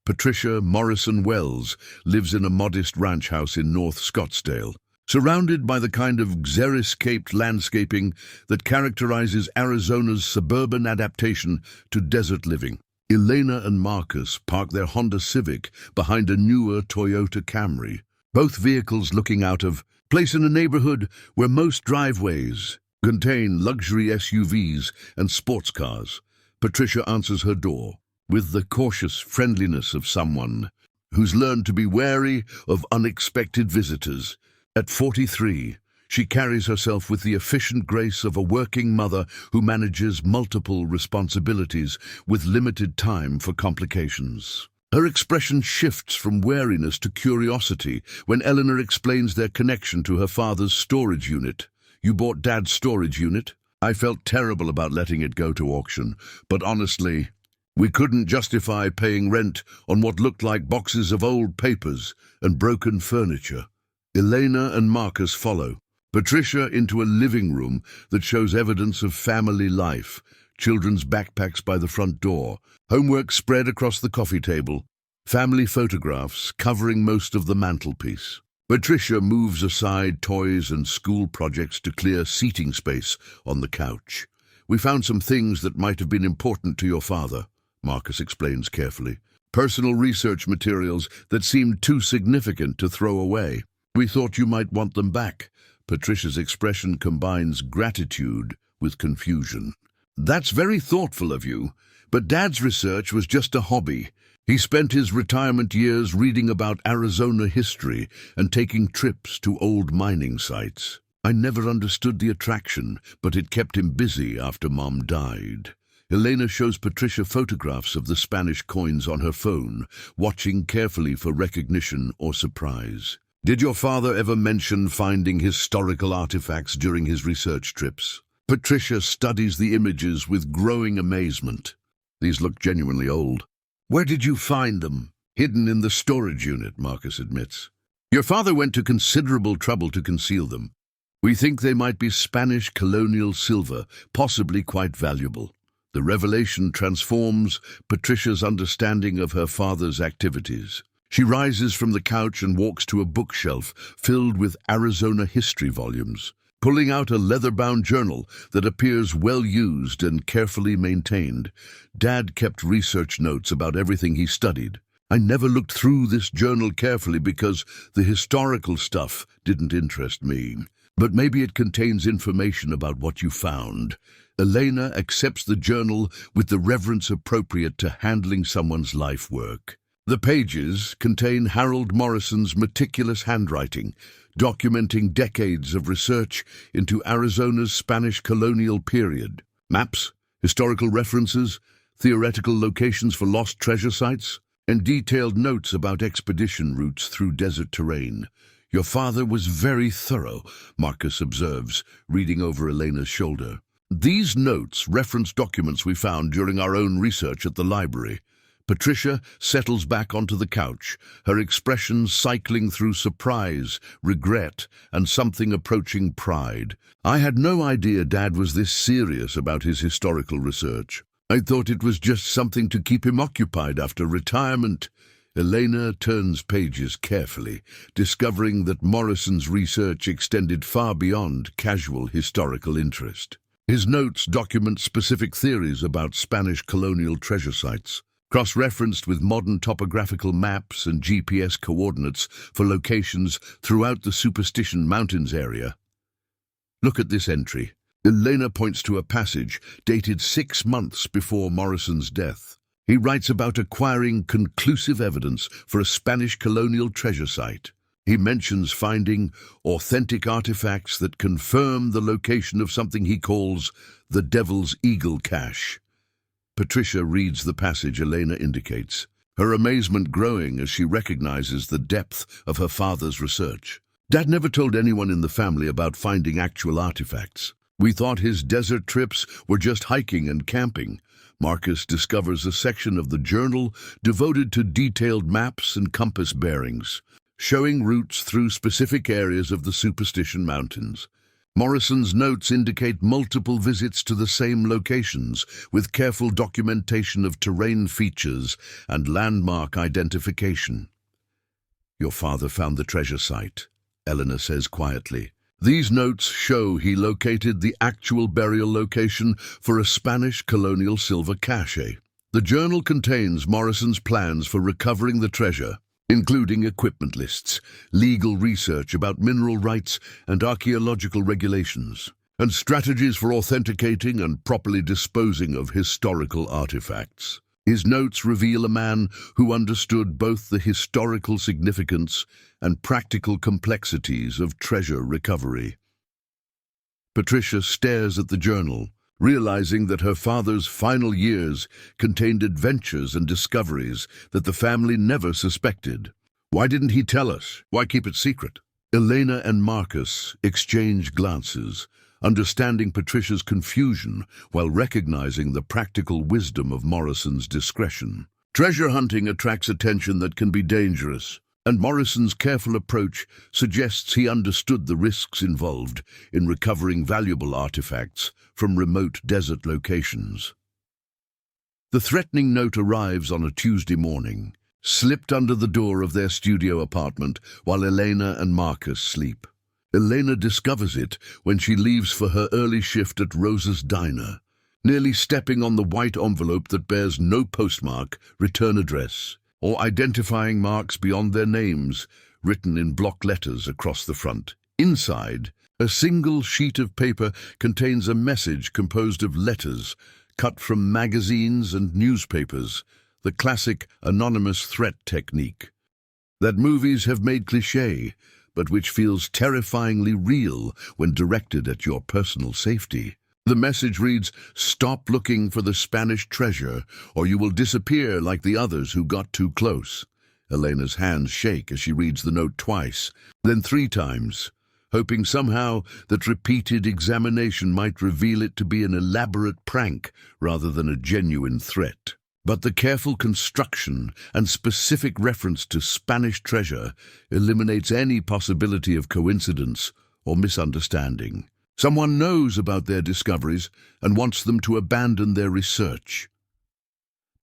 Patricia Morrison Wells lives in a modest ranch house in North Scottsdale, surrounded by the kind of xeriscaped landscaping that characterizes Arizona's suburban adaptation to desert living. Elena and Marcus park their Honda Civic behind a newer Toyota Camry, both vehicles looking out of place in a neighborhood where most driveways contain luxury SUVs and sports cars. Patricia answers her door with the cautious friendliness of someone who's learned to be wary of unexpected visitors. At 43, she carries herself with the efficient grace of a working mother who manages multiple responsibilities with limited time for complications. Her expression shifts from wariness to curiosity when Eleanor explains their connection to her father's storage unit. "You bought Dad's storage unit? I felt terrible about letting it go to auction, but honestly, we couldn't justify paying rent on what looked like boxes of old papers and broken furniture." Elena and Marcus follow Patricia into a living room that shows evidence of family life, children's backpacks by the front door, homework spread across the coffee table, family photographs covering most of the mantelpiece. Patricia moves aside toys and school projects to clear seating space on the couch. "We found some things that might have been important to your father," Marcus explains carefully. "Personal research materials that seemed too significant to throw away. We thought you might want them back." Patricia's expression combines gratitude with confusion. "That's very thoughtful of you, but Dad's research was just a hobby. He spent his retirement years reading about Arizona history and taking trips to old mining sites. I never understood the attraction, but it kept him busy after Mom died." Elena shows Patricia photographs of the Spanish coins on her phone, watching carefully for recognition or surprise. Did your father ever mention finding historical artifacts during his research trips? Patricia studies the images with growing amazement. These look genuinely old. Where did you find them? Hidden in the storage unit, Marcus admits. Your father went to considerable trouble to conceal them. We think they might be Spanish colonial silver, possibly quite valuable. The revelation transforms Patricia's understanding of her father's activities. She rises from the couch and walks to a bookshelf filled with Arizona history volumes, pulling out a leather-bound journal that appears well-used and carefully maintained. Dad kept research notes about everything he studied. I never looked through this journal carefully because the historical stuff didn't interest me. But maybe it contains information about what you found. Elena accepts the journal with the reverence appropriate to handling someone's life work. The pages contain Harold Morrison's meticulous handwriting, documenting decades of research into Arizona's Spanish colonial period. Maps, historical references, theoretical locations for lost treasure sites, and detailed notes about expedition routes through desert terrain. Your father was very thorough, Marcus observes, reading over Elena's shoulder. These notes reference documents we found during our own research at the library. Patricia settles back onto the couch, her expression cycling through surprise, regret, and something approaching pride. I had no idea Dad was this serious about his historical research. I thought it was just something to keep him occupied after retirement. Elena turns pages carefully, discovering that Morrison's research extended far beyond casual historical interest. His notes document specific theories about Spanish colonial treasure sites, cross-referenced with modern topographical maps and GPS coordinates for locations throughout the Superstition Mountains area. Look at this entry. Elena points to a passage dated 6 months before Morrison's death. He writes about acquiring conclusive evidence for a Spanish colonial treasure site. He mentions finding authentic artifacts that confirm the location of something he calls the Devil's Eagle cache. Patricia reads the passage Elena indicates, her amazement growing as she recognizes the depth of her father's research. Dad never told anyone in the family about finding actual artifacts. We thought his desert trips were just hiking and camping. Marcus discovers a section of the journal devoted to detailed maps and compass bearings, showing routes through specific areas of the Superstition Mountains. Morrison's notes indicate multiple visits to the same locations, with careful documentation of terrain features and landmark identification. Your father found the treasure site, Elena says quietly. These notes show he located the actual burial location for a Spanish colonial silver cache. The journal contains Morrison's plans for recovering the treasure, including equipment lists, legal research about mineral rights and archaeological regulations, and strategies for authenticating and properly disposing of historical artifacts. His notes reveal a man who understood both the historical significance and practical complexities of treasure recovery. Patricia stares at the journal, realizing that her father's final years contained adventures and discoveries that the family never suspected. Why didn't he tell us? Why keep it secret? Elena and Marcus exchange glances, understanding Patricia's confusion while recognizing the practical wisdom of Morrison's discretion. Treasure hunting attracts attention that can be dangerous, and Morrison's careful approach suggests he understood the risks involved in recovering valuable artifacts from remote desert locations. The threatening note arrives on a Tuesday morning, slipped under the door of their studio apartment while Elena and Marcus sleep. Elena discovers it when she leaves for her early shift at Rosa's diner, nearly stepping on the white envelope that bears no postmark, return address, or identifying marks beyond their names, written in block letters across the front. Inside, a single sheet of paper contains a message composed of letters cut from magazines and newspapers, the classic anonymous threat technique that movies have made cliché, but which feels terrifyingly real when directed at your personal safety. The message reads, "Stop looking for the Spanish treasure, or you will disappear like the others who got too close." Elena's hands shake as she reads the note twice, then 3 times, hoping somehow that repeated examination might reveal it to be an elaborate prank rather than a genuine threat. But the careful construction and specific reference to Spanish treasure eliminates any possibility of coincidence or misunderstanding. Someone knows about their discoveries and wants them to abandon their research.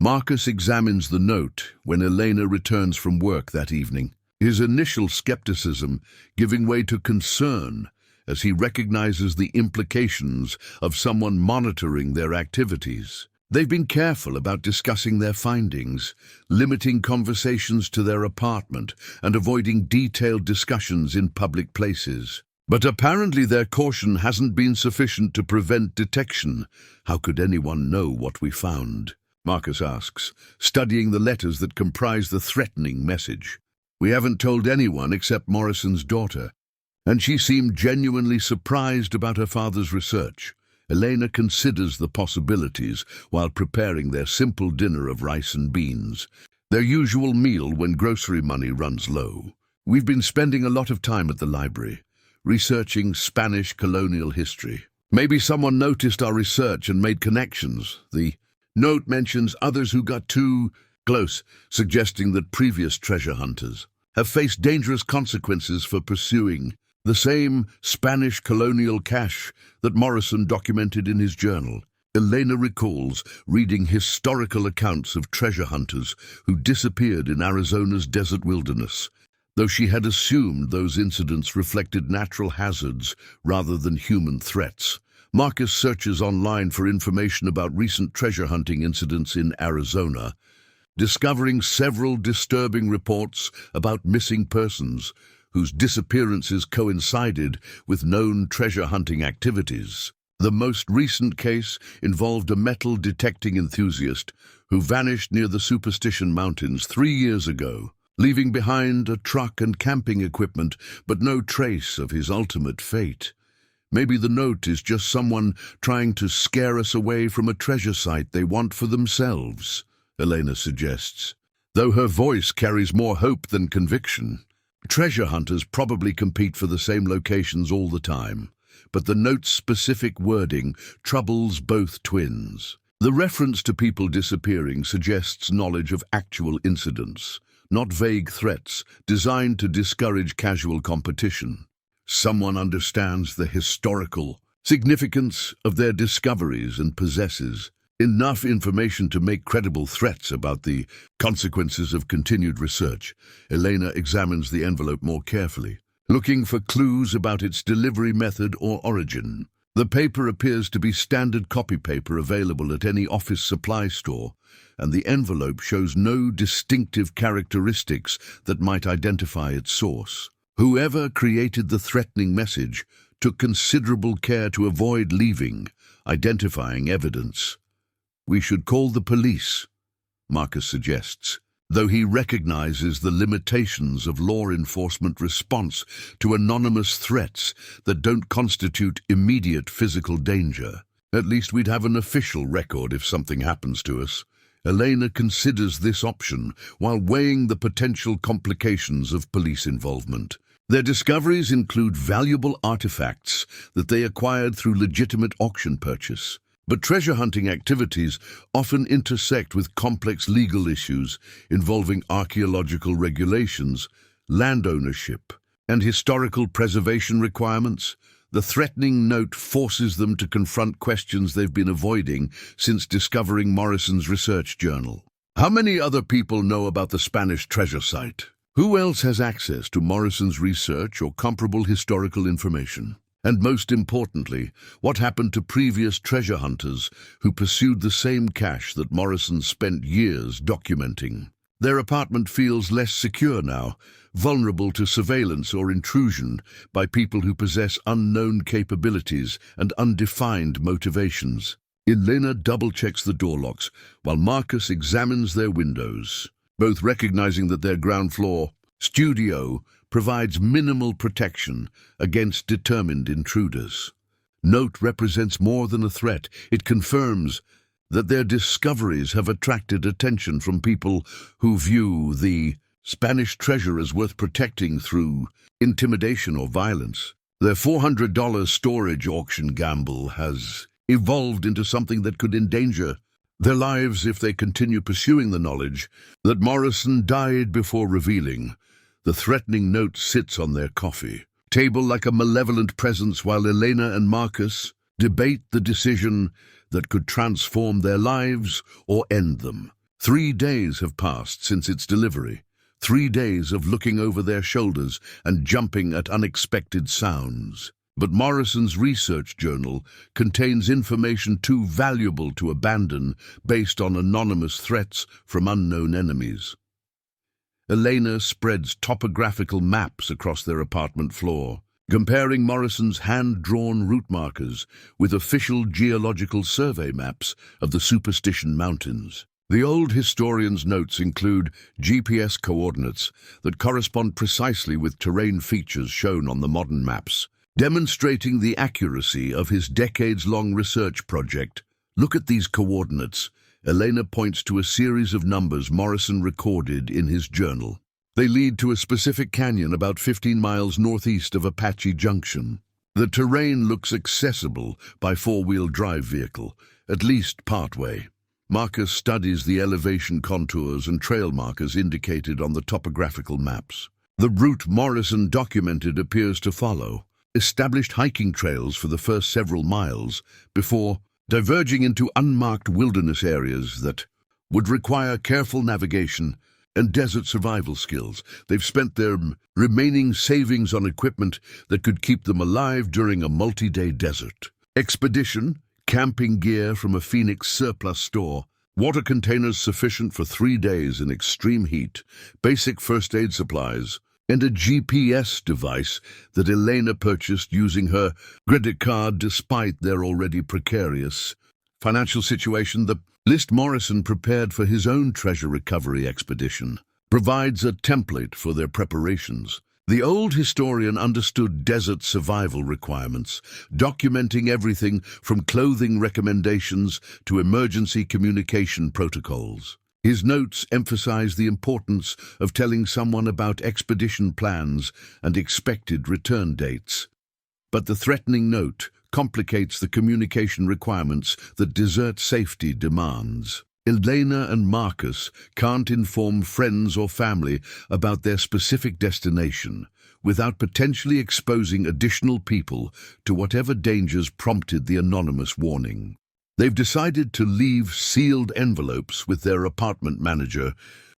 Marcus examines the note when Elena returns from work that evening, his initial skepticism giving way to concern as he recognizes the implications of someone monitoring their activities. They've been careful about discussing their findings, limiting conversations to their apartment and avoiding detailed discussions in public places. But apparently their caution hasn't been sufficient to prevent detection. How could anyone know what we found? Marcus asks, studying the letters that comprise the threatening message. We haven't told anyone except Morrison's daughter, and she seemed genuinely surprised about her father's research. Elena considers the possibilities while preparing their simple dinner of rice and beans, their usual meal when grocery money runs low. We've been spending a lot of time at the library, researching Spanish colonial history. Maybe someone noticed our research and made connections. The note mentions others who got too close, suggesting that previous treasure hunters have faced dangerous consequences for pursuing the same Spanish colonial cache that Morrison documented in his journal. Elena recalls reading historical accounts of treasure hunters who disappeared in Arizona's desert wilderness, though she had assumed those incidents reflected natural hazards rather than human threats. Marcus searches online for information about recent treasure hunting incidents in Arizona, discovering several disturbing reports about missing persons whose disappearances coincided with known treasure hunting activities. The most recent case involved a metal detecting enthusiast who vanished near the Superstition Mountains 3 years ago, leaving behind a truck and camping equipment, but no trace of his ultimate fate. Maybe the note is just someone trying to scare us away from a treasure site they want for themselves, Elena suggests, though her voice carries more hope than conviction. Treasure hunters probably compete for the same locations all the time, but the note's specific wording troubles both twins. The reference to people disappearing suggests knowledge of actual incidents, not vague threats designed to discourage casual competition. Someone understands the historical significance of their discoveries and possesses enough information to make credible threats about the consequences of continued research. Elena examines the envelope more carefully, looking for clues about its delivery method or origin. The paper appears to be standard copy paper available at any office supply store, and the envelope shows no distinctive characteristics that might identify its source. Whoever created the threatening message took considerable care to avoid leaving identifying evidence. We should call the police, Marcus suggests, though he recognizes the limitations of law enforcement response to anonymous threats that don't constitute immediate physical danger. At least we'd have an official record if something happens to us. Elena considers this option while weighing the potential complications of police involvement. Their discoveries include valuable artifacts that they acquired through legitimate auction purchase. But treasure hunting activities often intersect with complex legal issues involving archaeological regulations, land ownership, and historical preservation requirements. The threatening note forces them to confront questions they've been avoiding since discovering Morrison's research journal. How many other people know about the Spanish treasure site? Who else has access to Morrison's research or comparable historical information? And most importantly, what happened to previous treasure hunters who pursued the same cache that Morrison spent years documenting? Their apartment feels less secure now, vulnerable to surveillance or intrusion by people who possess unknown capabilities and undefined motivations. Elena double-checks the door locks while Marcus examines their windows, both recognizing that their ground floor studio provides minimal protection against determined intruders. Note represents more than a threat. It confirms that their discoveries have attracted attention from people who view the Spanish treasure worth protecting through intimidation or violence. Their $400 storage auction gamble has evolved into something that could endanger their lives if they continue pursuing the knowledge that Morrison died before revealing. The threatening note sits on their coffee table like a malevolent presence while Elena and Marcus debate the decision that could transform their lives or end them. 3 days have passed since its delivery. 3 days of looking over their shoulders and jumping at unexpected sounds. But Morrison's research journal contains information too valuable to abandon based on anonymous threats from unknown enemies. Elena spreads topographical maps across their apartment floor, comparing Morrison's hand-drawn route markers with official geological survey maps of the Superstition Mountains. The old historian's notes include GPS coordinates that correspond precisely with terrain features shown on the modern maps, demonstrating the accuracy of his decades-long research project. Look at these coordinates. Elena points to a series of numbers Morrison recorded in his journal. They lead to a specific canyon about 15 miles northeast of Apache Junction. The terrain looks accessible by four-wheel drive vehicle, at least partway. Marcus studies the elevation contours and trail markers indicated on the topographical maps. The route Morrison documented appears to follow established hiking trails for the first several miles before diverging into unmarked wilderness areas that would require careful navigation and desert survival skills. They've spent their remaining savings on equipment that could keep them alive during a multi-day desert expedition. Camping gear from a Phoenix surplus store, water containers sufficient for 3 days in extreme heat, basic first aid supplies, and a GPS device that Elena purchased using her credit card despite their already precarious financial situation. The list Morrison prepared for his own treasure recovery expedition provides a template for their preparations. The old historian understood desert survival requirements, documenting everything from clothing recommendations to emergency communication protocols. His notes emphasize the importance of telling someone about expedition plans and expected return dates. But the threatening note complicates the communication requirements that desert safety demands. Elena and Marcus can't inform friends or family about their specific destination without potentially exposing additional people to whatever dangers prompted the anonymous warning. They've decided to leave sealed envelopes with their apartment manager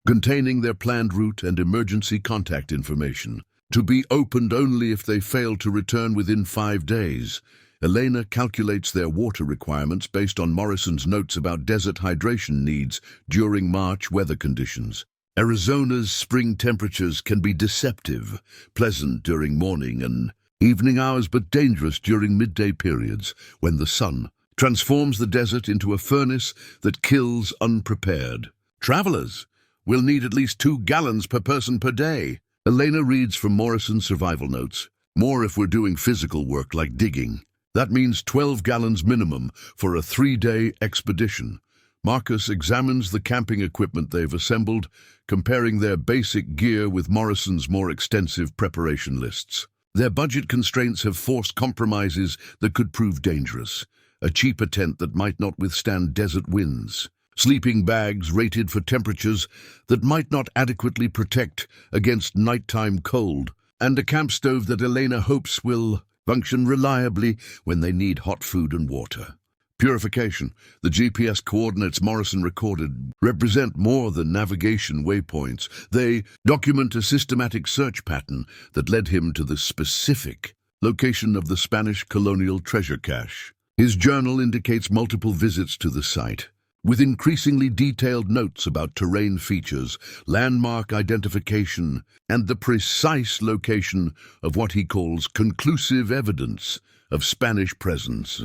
containing their planned route and emergency contact information, to be opened only if they fail to return within 5 days. Elena calculates their water requirements based on Morrison's notes about desert hydration needs during March weather conditions. Arizona's spring temperatures can be deceptive, pleasant during morning and evening hours but dangerous during midday periods when the sun transforms the desert into a furnace that kills unprepared. Travelers will need at least 2 gallons per person per day. Elena reads from Morrison's survival notes. More if we're doing physical work like digging. That means 12 gallons minimum for a 3-day expedition. Marcus examines the camping equipment they've assembled, comparing their basic gear with Morrison's more extensive preparation lists. Their budget constraints have forced compromises that could prove dangerous. A cheaper tent that might not withstand desert winds. Sleeping bags rated for temperatures that might not adequately protect against nighttime cold. And a camp stove that Elena hopes will function reliably when they need hot food and water. Purification. The GPS coordinates Morrison recorded represent more than navigation waypoints. They document a systematic search pattern that led him to the specific location of the Spanish colonial treasure cache. His journal indicates multiple visits to the site, with increasingly detailed notes about terrain features, landmark identification, and the precise location of what he calls conclusive evidence of Spanish presence.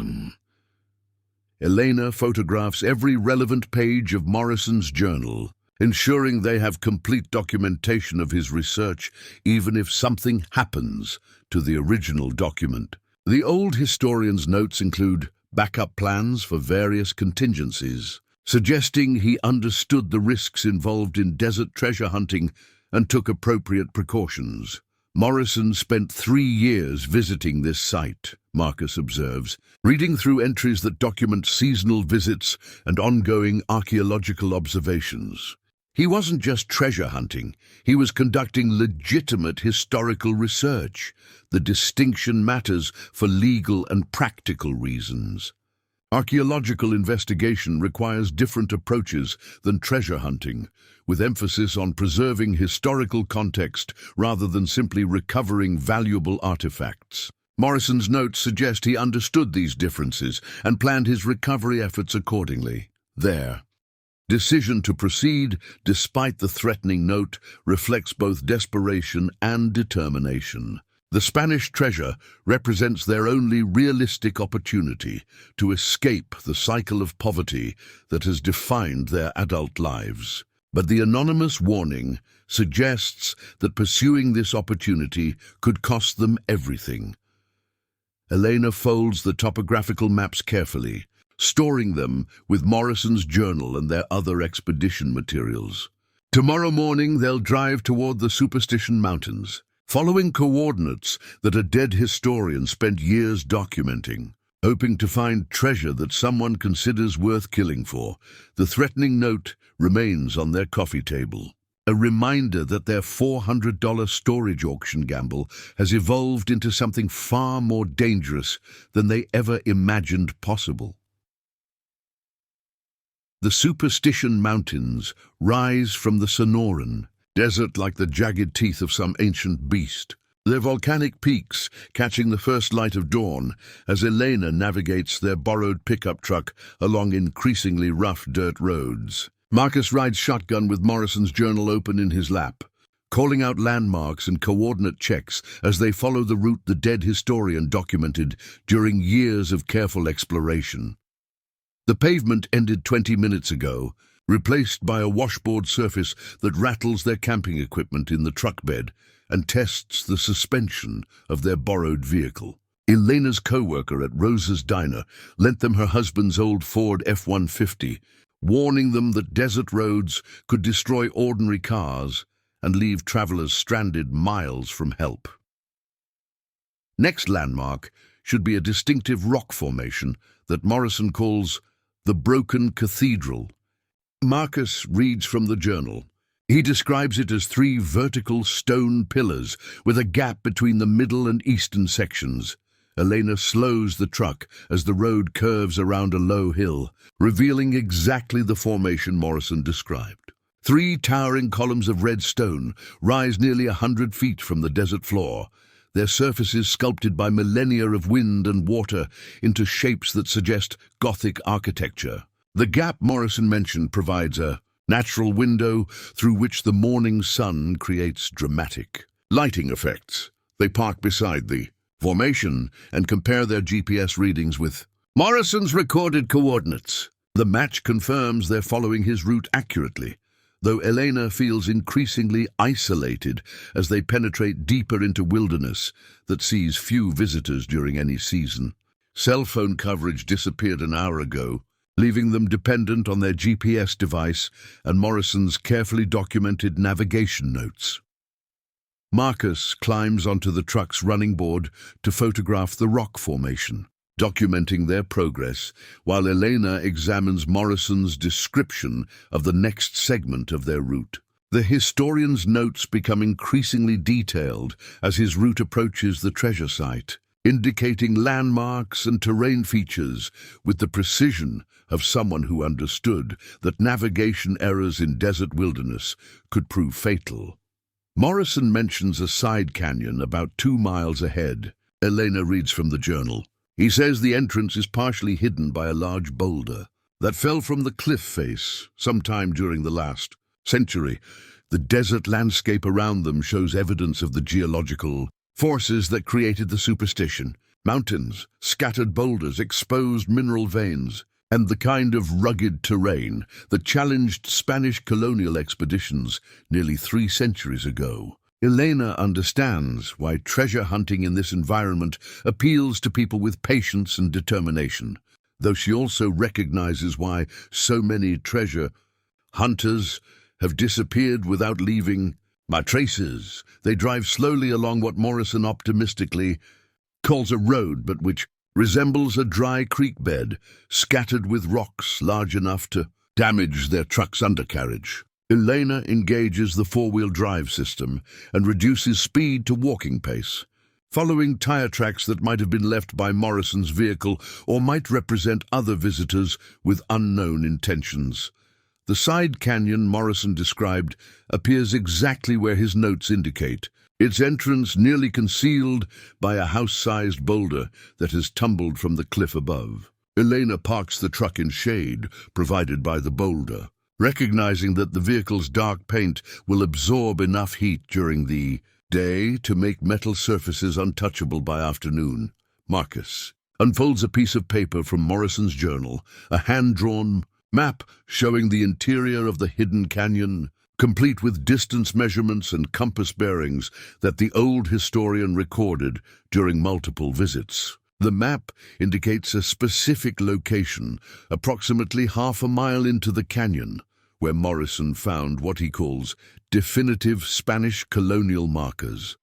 Elena photographs every relevant page of Morrison's journal, ensuring they have complete documentation of his research, even if something happens to the original document. The old historian's notes include backup plans for various contingencies, suggesting he understood the risks involved in desert treasure hunting and took appropriate precautions. Morrison spent 3 years visiting this site, Marcus observes, reading through entries that document seasonal visits and ongoing archaeological observations. He wasn't just treasure hunting, he was conducting legitimate historical research. The distinction matters for legal and practical reasons. Archaeological investigation requires different approaches than treasure hunting, with emphasis on preserving historical context rather than simply recovering valuable artifacts. Morrison's notes suggest he understood these differences and planned his recovery efforts accordingly. Their decision to proceed, despite the threatening note, reflects both desperation and determination. The Spanish treasure represents their only realistic opportunity to escape the cycle of poverty that has defined their adult lives. But the anonymous warning suggests that pursuing this opportunity could cost them everything. Elena folds the topographical maps carefully, storing them with Morrison's journal and their other expedition materials. Tomorrow morning they'll drive toward the Superstition Mountains, following coordinates that a dead historian spent years documenting. Hoping to find treasure that someone considers worth killing for, the threatening note remains on their coffee table. A reminder that their $400 storage auction gamble has evolved into something far more dangerous than they ever imagined possible. The Superstition Mountains rise from the Sonoran desert like the jagged teeth of some ancient beast. Their volcanic peaks catching the first light of dawn as Elena navigates their borrowed pickup truck along increasingly rough dirt roads. Marcus rides shotgun with Morrison's journal open in his lap, calling out landmarks and coordinate checks as they follow the route the dead historian documented during years of careful exploration. The pavement ended 20 minutes ago, replaced by a washboard surface that rattles their camping equipment in the truck bed and tests the suspension of their borrowed vehicle. Elena's co-worker at Rosa's Diner lent them her husband's old Ford F-150, warning them that desert roads could destroy ordinary cars and leave travelers stranded miles from help. Next landmark should be a distinctive rock formation that Morrison calls the Broken Cathedral. Marcus reads from the journal. He describes it as 3 vertical stone pillars with a gap between the middle and eastern sections. Elena slows the truck as the road curves around a low hill, revealing exactly the formation Morrison described. 3 towering columns of red stone rise nearly 100 feet from the desert floor, their surfaces sculpted by millennia of wind and water into shapes that suggest Gothic architecture. The gap Morrison mentioned provides a natural window through which the morning sun creates dramatic lighting effects. They park beside the formation and compare their GPS readings with Morrison's recorded coordinates. The match confirms they're following his route accurately, though Elena feels increasingly isolated as they penetrate deeper into wilderness that sees few visitors during any season. Cell phone coverage disappeared an hour ago, leaving them dependent on their GPS device and Morrison's carefully documented navigation notes. Marcus climbs onto the truck's running board to photograph the rock formation, documenting their progress, while Elena examines Morrison's description of the next segment of their route. The historian's notes become increasingly detailed as his route approaches the treasure site, indicating landmarks and terrain features with the precision of someone who understood that navigation errors in desert wilderness could prove fatal. Morrison mentions a side canyon about 2 miles ahead. Elena reads from the journal. He says the entrance is partially hidden by a large boulder that fell from the cliff face sometime during the last century. The desert landscape around them shows evidence of the geological forces that created the superstition. Mountains, scattered boulders, exposed mineral veins, and the kind of rugged terrain that challenged Spanish colonial expeditions nearly 3 centuries ago. Elena understands why treasure hunting in this environment appeals to people with patience and determination, though she also recognizes why so many treasure hunters have disappeared without leaving By traces, they drive slowly along what Morrison optimistically calls a road, but which resembles a dry creek bed, scattered with rocks large enough to damage their truck's undercarriage. Elena engages the four-wheel drive system and reduces speed to walking pace, following tire tracks that might have been left by Morrison's vehicle or might represent other visitors with unknown intentions. The side canyon Morrison described appears exactly where his notes indicate, its entrance nearly concealed by a house-sized boulder that has tumbled from the cliff above. Elena parks the truck in shade provided by the boulder, recognizing that the vehicle's dark paint will absorb enough heat during the day to make metal surfaces untouchable by afternoon. Marcus unfolds a piece of paper from Morrison's journal, a hand-drawn map showing the interior of the hidden canyon, complete with distance measurements and compass bearings that the old historian recorded during multiple visits. The map indicates a specific location, approximately half a mile into the canyon, where Morrison found what he calls definitive Spanish colonial markers.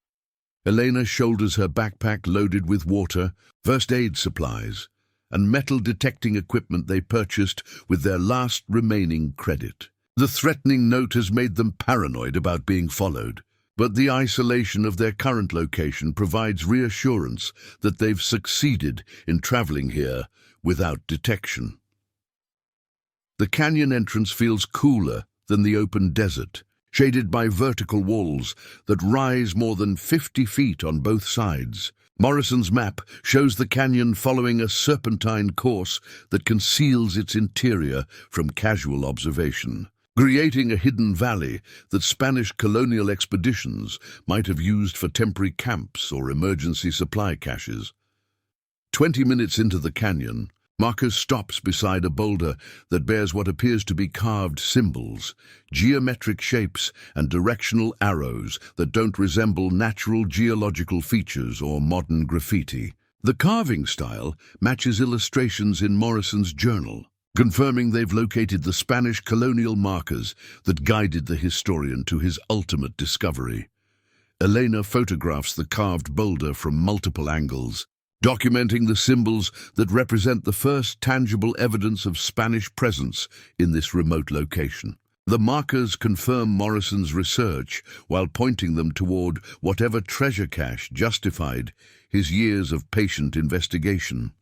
Elena shoulders her backpack loaded with water, first aid supplies, and metal-detecting equipment they purchased with their last remaining credit. The threatening note has made them paranoid about being followed, but the isolation of their current location provides reassurance that they've succeeded in traveling here without detection. The canyon entrance feels cooler than the open desert, shaded by vertical walls that rise more than 50 feet on both sides. Morrison's map shows the canyon following a serpentine course that conceals its interior from casual observation, creating a hidden valley that Spanish colonial expeditions might have used for temporary camps or emergency supply caches. 20 minutes into the canyon, Marcus stops beside a boulder that bears what appears to be carved symbols, geometric shapes and directional arrows that don't resemble natural geological features or modern graffiti. The carving style matches illustrations in Morrison's journal, confirming they've located the Spanish colonial markers that guided the historian to his ultimate discovery. Elena photographs the carved boulder from multiple angles, documenting the symbols that represent the first tangible evidence of Spanish presence in this remote location. The markers confirm Morrison's research while pointing them toward whatever treasure cache justified his years of patient investigation.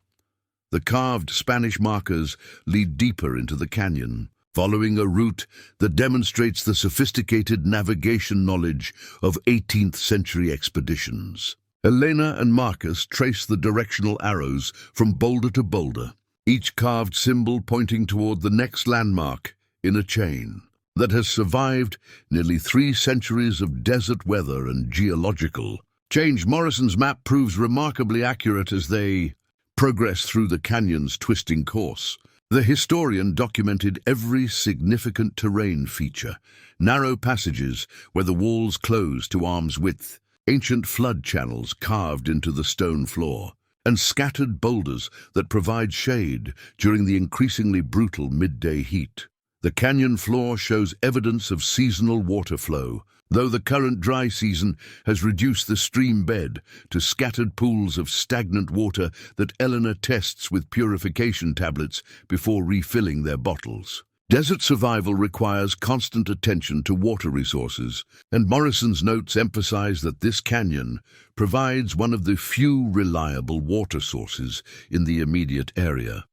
The carved Spanish markers lead deeper into the canyon, following a route that demonstrates the sophisticated navigation knowledge of 18th century expeditions. Elena and Marcus trace the directional arrows from boulder to boulder, each carved symbol pointing toward the next landmark in a chain that has survived nearly 3 centuries of desert weather and geological change. Morrison's map proves remarkably accurate as they progress through the canyon's twisting course. The historian documented every significant terrain feature: narrow passages where the walls close to arm's width, ancient flood channels carved into the stone floor, and scattered boulders that provide shade during the increasingly brutal midday heat. The canyon floor shows evidence of seasonal water flow, though the current dry season has reduced the stream bed to scattered pools of stagnant water that Elena tests with purification tablets before refilling their bottles. Desert survival requires constant attention to water resources, and Morrison's notes emphasize that this canyon provides one of the few reliable water sources in the immediate area.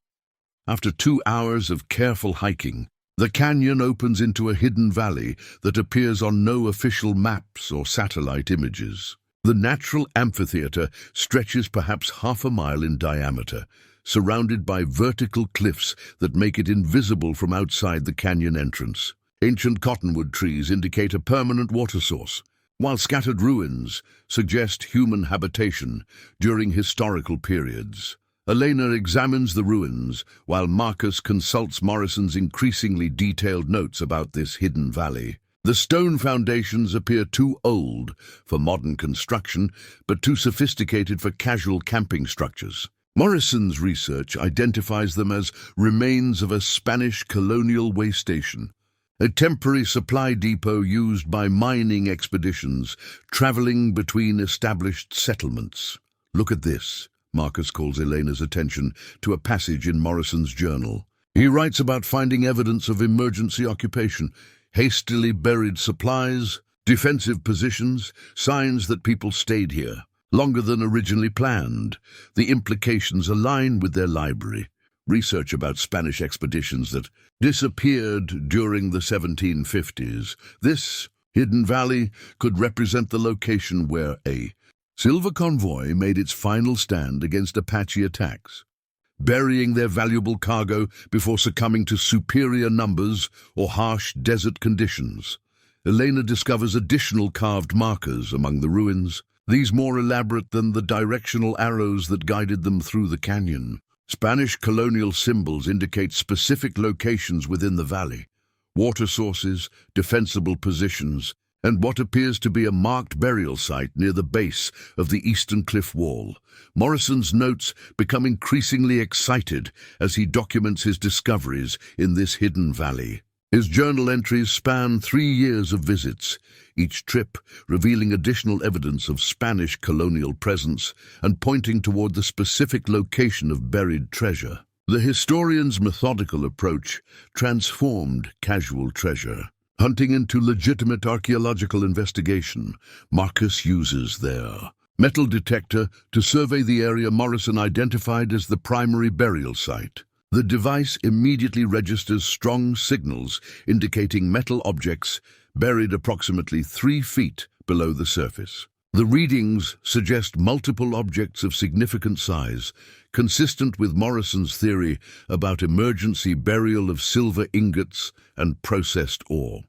After 2 hours of careful hiking, the canyon opens into a hidden valley that appears on no official maps or satellite images. The natural amphitheater stretches perhaps half a mile in diameter, surrounded by vertical cliffs that make it invisible from outside the canyon entrance. Ancient cottonwood trees indicate a permanent water source, while scattered ruins suggest human habitation during historical periods. Elena examines the ruins, while Marcus consults Morrison's increasingly detailed notes about this hidden valley. The stone foundations appear too old for modern construction, but too sophisticated for casual camping structures. Morrison's research identifies them as remains of a Spanish colonial way station, a temporary supply depot used by mining expeditions traveling between established settlements. Look at this. Marcus calls Elena's attention to a passage in Morrison's journal. He writes about finding evidence of emergency occupation, hastily buried supplies, defensive positions, signs that people stayed here longer than originally planned. The implications align with their library. Research about Spanish expeditions that disappeared during the 1750s. This hidden valley could represent the location where a silver convoy made its final stand against Apache attacks, burying their valuable cargo before succumbing to superior numbers or harsh desert conditions. Elena discovers additional carved markers among the ruins, these more elaborate than the directional arrows that guided them through the canyon. Spanish colonial symbols indicate specific locations within the valley, water sources, defensible positions, and what appears to be a marked burial site near the base of the eastern cliff wall. Morrison's notes become increasingly excited as he documents his discoveries in this hidden valley. His journal entries span 3 years of visits, each trip revealing additional evidence of Spanish colonial presence and pointing toward the specific location of buried treasure. The historian's methodical approach transformed casual treasure hunting into legitimate archaeological investigation. Marcus uses their metal detector to survey the area Morrison identified as the primary burial site. The device immediately registers strong signals indicating metal objects buried approximately 3 feet below the surface. The readings suggest multiple objects of significant size, consistent with Morrison's theory about emergency burial of silver ingots and processed ore.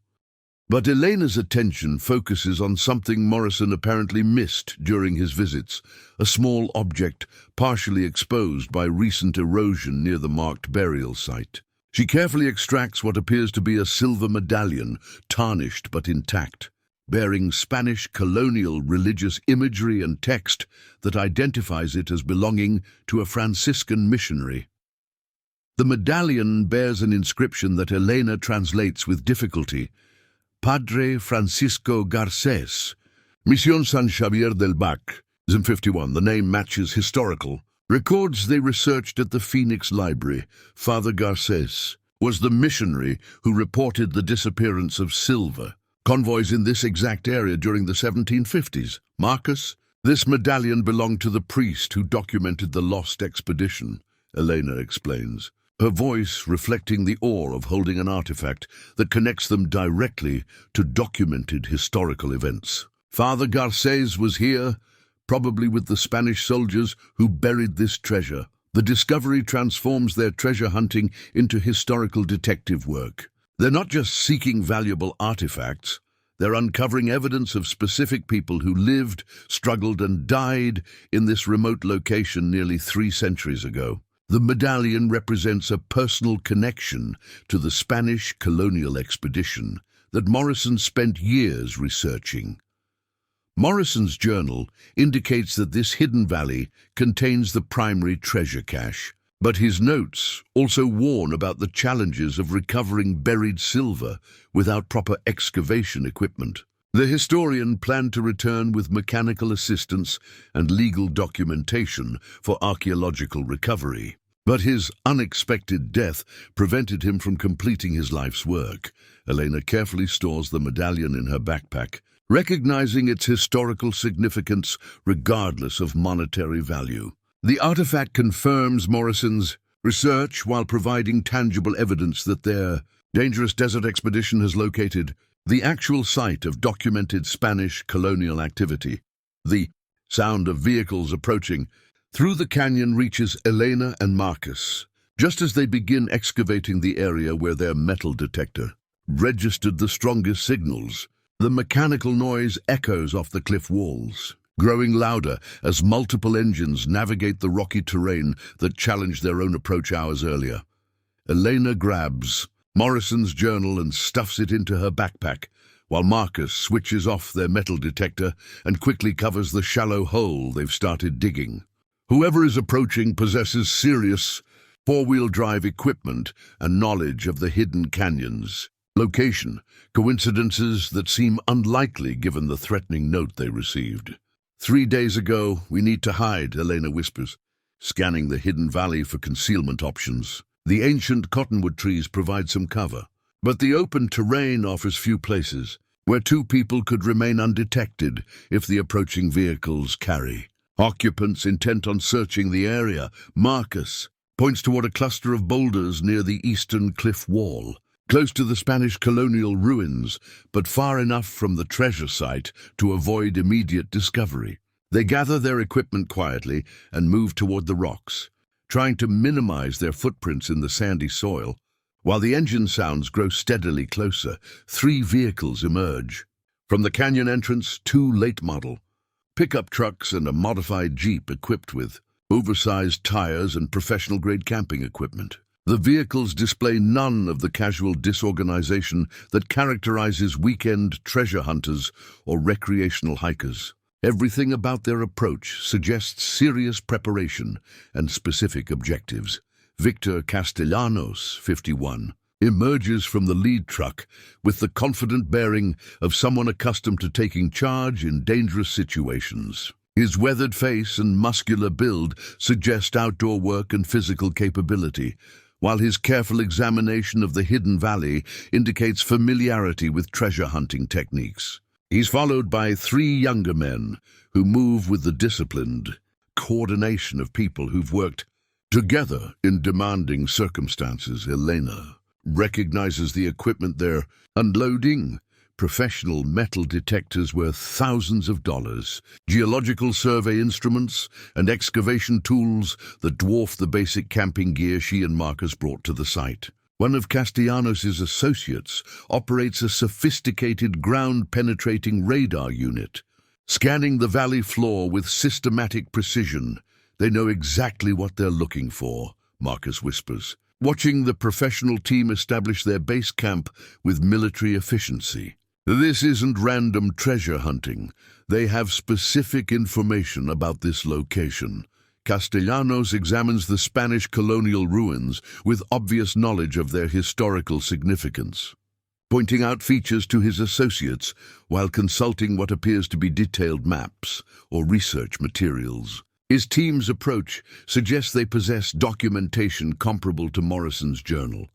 But Elena's attention focuses on something Morrison apparently missed during his visits, a small object partially exposed by recent erosion near the marked burial site. She carefully extracts what appears to be a silver medallion, tarnished but intact, bearing Spanish colonial religious imagery and text that identifies it as belonging to a Franciscan missionary. The medallion bears an inscription that Elena translates with difficulty: Padre Francisco Garcés, Misión San Xavier del Bac. 51. The name matches historical records they researched at the Phoenix Library. Father Garcés was the missionary who reported the disappearance of silver convoys in this exact area during the 1750s. Marcus, this medallion belonged to the priest who documented the lost expedition, Elena explains, her voice reflecting the awe of holding an artifact that connects them directly to documented historical events. Father Garcés was here, probably with the Spanish soldiers who buried this treasure. The discovery transforms their treasure hunting into historical detective work. They're not just seeking valuable artifacts, they're uncovering evidence of specific people who lived, struggled, and died in this remote location nearly 3 centuries ago. The medallion represents a personal connection to the Spanish colonial expedition that Morrison spent years researching. Morrison's journal indicates that this hidden valley contains the primary treasure cache, but his notes also warn about the challenges of recovering buried silver without proper excavation equipment. The historian planned to return with mechanical assistance and legal documentation for archaeological recovery. But his unexpected death prevented him from completing his life's work. Elena carefully stores the medallion in her backpack, recognizing its historical significance regardless of monetary value. The artifact confirms Morrison's research while providing tangible evidence that their dangerous desert expedition has located the actual site of documented Spanish colonial activity. The sound of vehicles approaching through the canyon reaches Elena and Marcus, just as they begin excavating the area where their metal detector registered the strongest signals. The mechanical noise echoes off the cliff walls, growing louder as multiple engines navigate the rocky terrain that challenged their own approach hours earlier. Elena grabs Morrison's journal and stuffs it into her backpack, while Marcus switches off their metal detector and quickly covers the shallow hole they've started digging. Whoever is approaching possesses serious 4-wheel drive equipment and knowledge of the hidden canyons. Location, coincidences that seem unlikely given the threatening note they received. 3 days ago, we need to hide, Elena whispers, scanning the hidden valley for concealment options. The ancient cottonwood trees provide some cover, but the open terrain offers few places where 2 people could remain undetected if the approaching vehicles carry. Occupants intent on searching the area, Marcus, points toward a cluster of boulders near the eastern cliff wall, close to the Spanish colonial ruins, but far enough from the treasure site to avoid immediate discovery. They gather their equipment quietly and move toward the rocks, trying to minimize their footprints in the sandy soil. While the engine sounds grow steadily closer, 3 vehicles emerge. From the canyon entrance, 2 late-model pickup trucks and a modified Jeep equipped with oversized tires and professional-grade camping equipment. The vehicles display none of the casual disorganization that characterizes weekend treasure hunters or recreational hikers. Everything about their approach suggests serious preparation and specific objectives. Victor Castellanos, 51, emerges from the lead truck with the confident bearing of someone accustomed to taking charge in dangerous situations. His weathered face and muscular build suggest outdoor work and physical capability, while his careful examination of the hidden valley indicates familiarity with treasure hunting techniques. He's followed by 3 younger men who move with the disciplined coordination of people who've worked together in demanding circumstances. Elena recognizes the equipment they're unloading. Professional metal detectors worth thousands of dollars, geological survey instruments, and excavation tools that dwarf the basic camping gear she and Marcus brought to the site. One of Castellanos' associates operates a sophisticated ground-penetrating radar unit, scanning the valley floor with systematic precision. They know exactly what they're looking for, Marcus whispers, watching the professional team establish their base camp with military efficiency. This isn't random treasure hunting. They have specific information about this location. Castellanos examines the Spanish colonial ruins with obvious knowledge of their historical significance, pointing out features to his associates while consulting what appears to be detailed maps or research materials. His team's approach suggests they possess documentation comparable to Morrison's journal,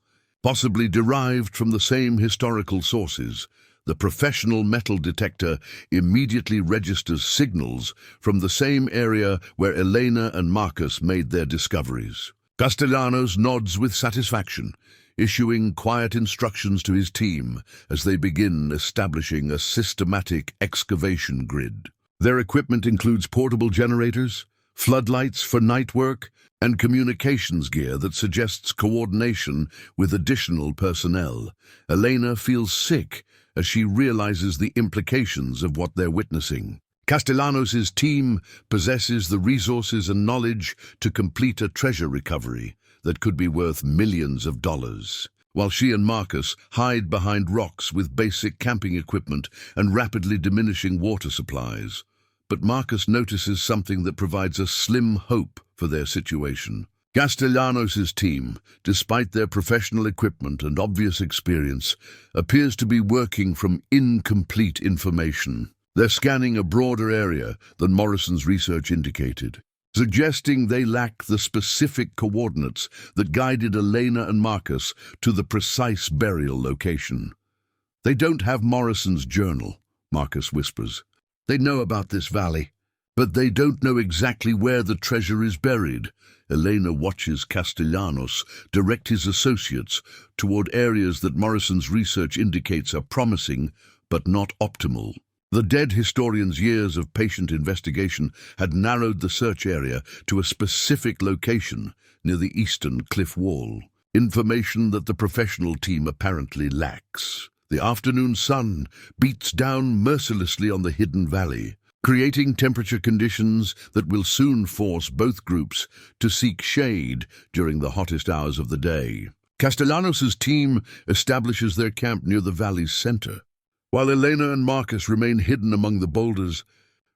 possibly derived from the same historical sources. The professional metal detector immediately registers signals from the same area where Elena and Marcus made their discoveries. Castellanos nods with satisfaction, issuing quiet instructions to his team as they begin establishing a systematic excavation grid. Their equipment includes portable generators, floodlights for night work, and communications gear that suggests coordination with additional personnel. Elena feels sick as she realizes the implications of what they're witnessing. Castellanos' team possesses the resources and knowledge to complete a treasure recovery that could be worth millions of dollars, while she and Marcus hide behind rocks with basic camping equipment and rapidly diminishing water supplies. But Marcus notices something that provides a slim hope for their situation. Castellanos' team, despite their professional equipment and obvious experience, appears to be working from incomplete information. They're scanning a broader area than Morrison's research indicated, suggesting they lack the specific coordinates that guided Elena and Marcus to the precise burial location. They don't have Morrison's journal, Marcus whispers. They know about this valley, but they don't know exactly where the treasure is buried. Elena watches Castellanos direct his associates toward areas that Morrison's research indicates are promising but not optimal. The dead historian's years of patient investigation had narrowed the search area to a specific location near the eastern cliff wall, information that the professional team apparently lacks. The afternoon sun beats down mercilessly on the hidden valley, creating temperature conditions that will soon force both groups to seek shade during the hottest hours of the day. Castellanos' team establishes their camp near the valley's center, while Elena and Marcus remain hidden among the boulders,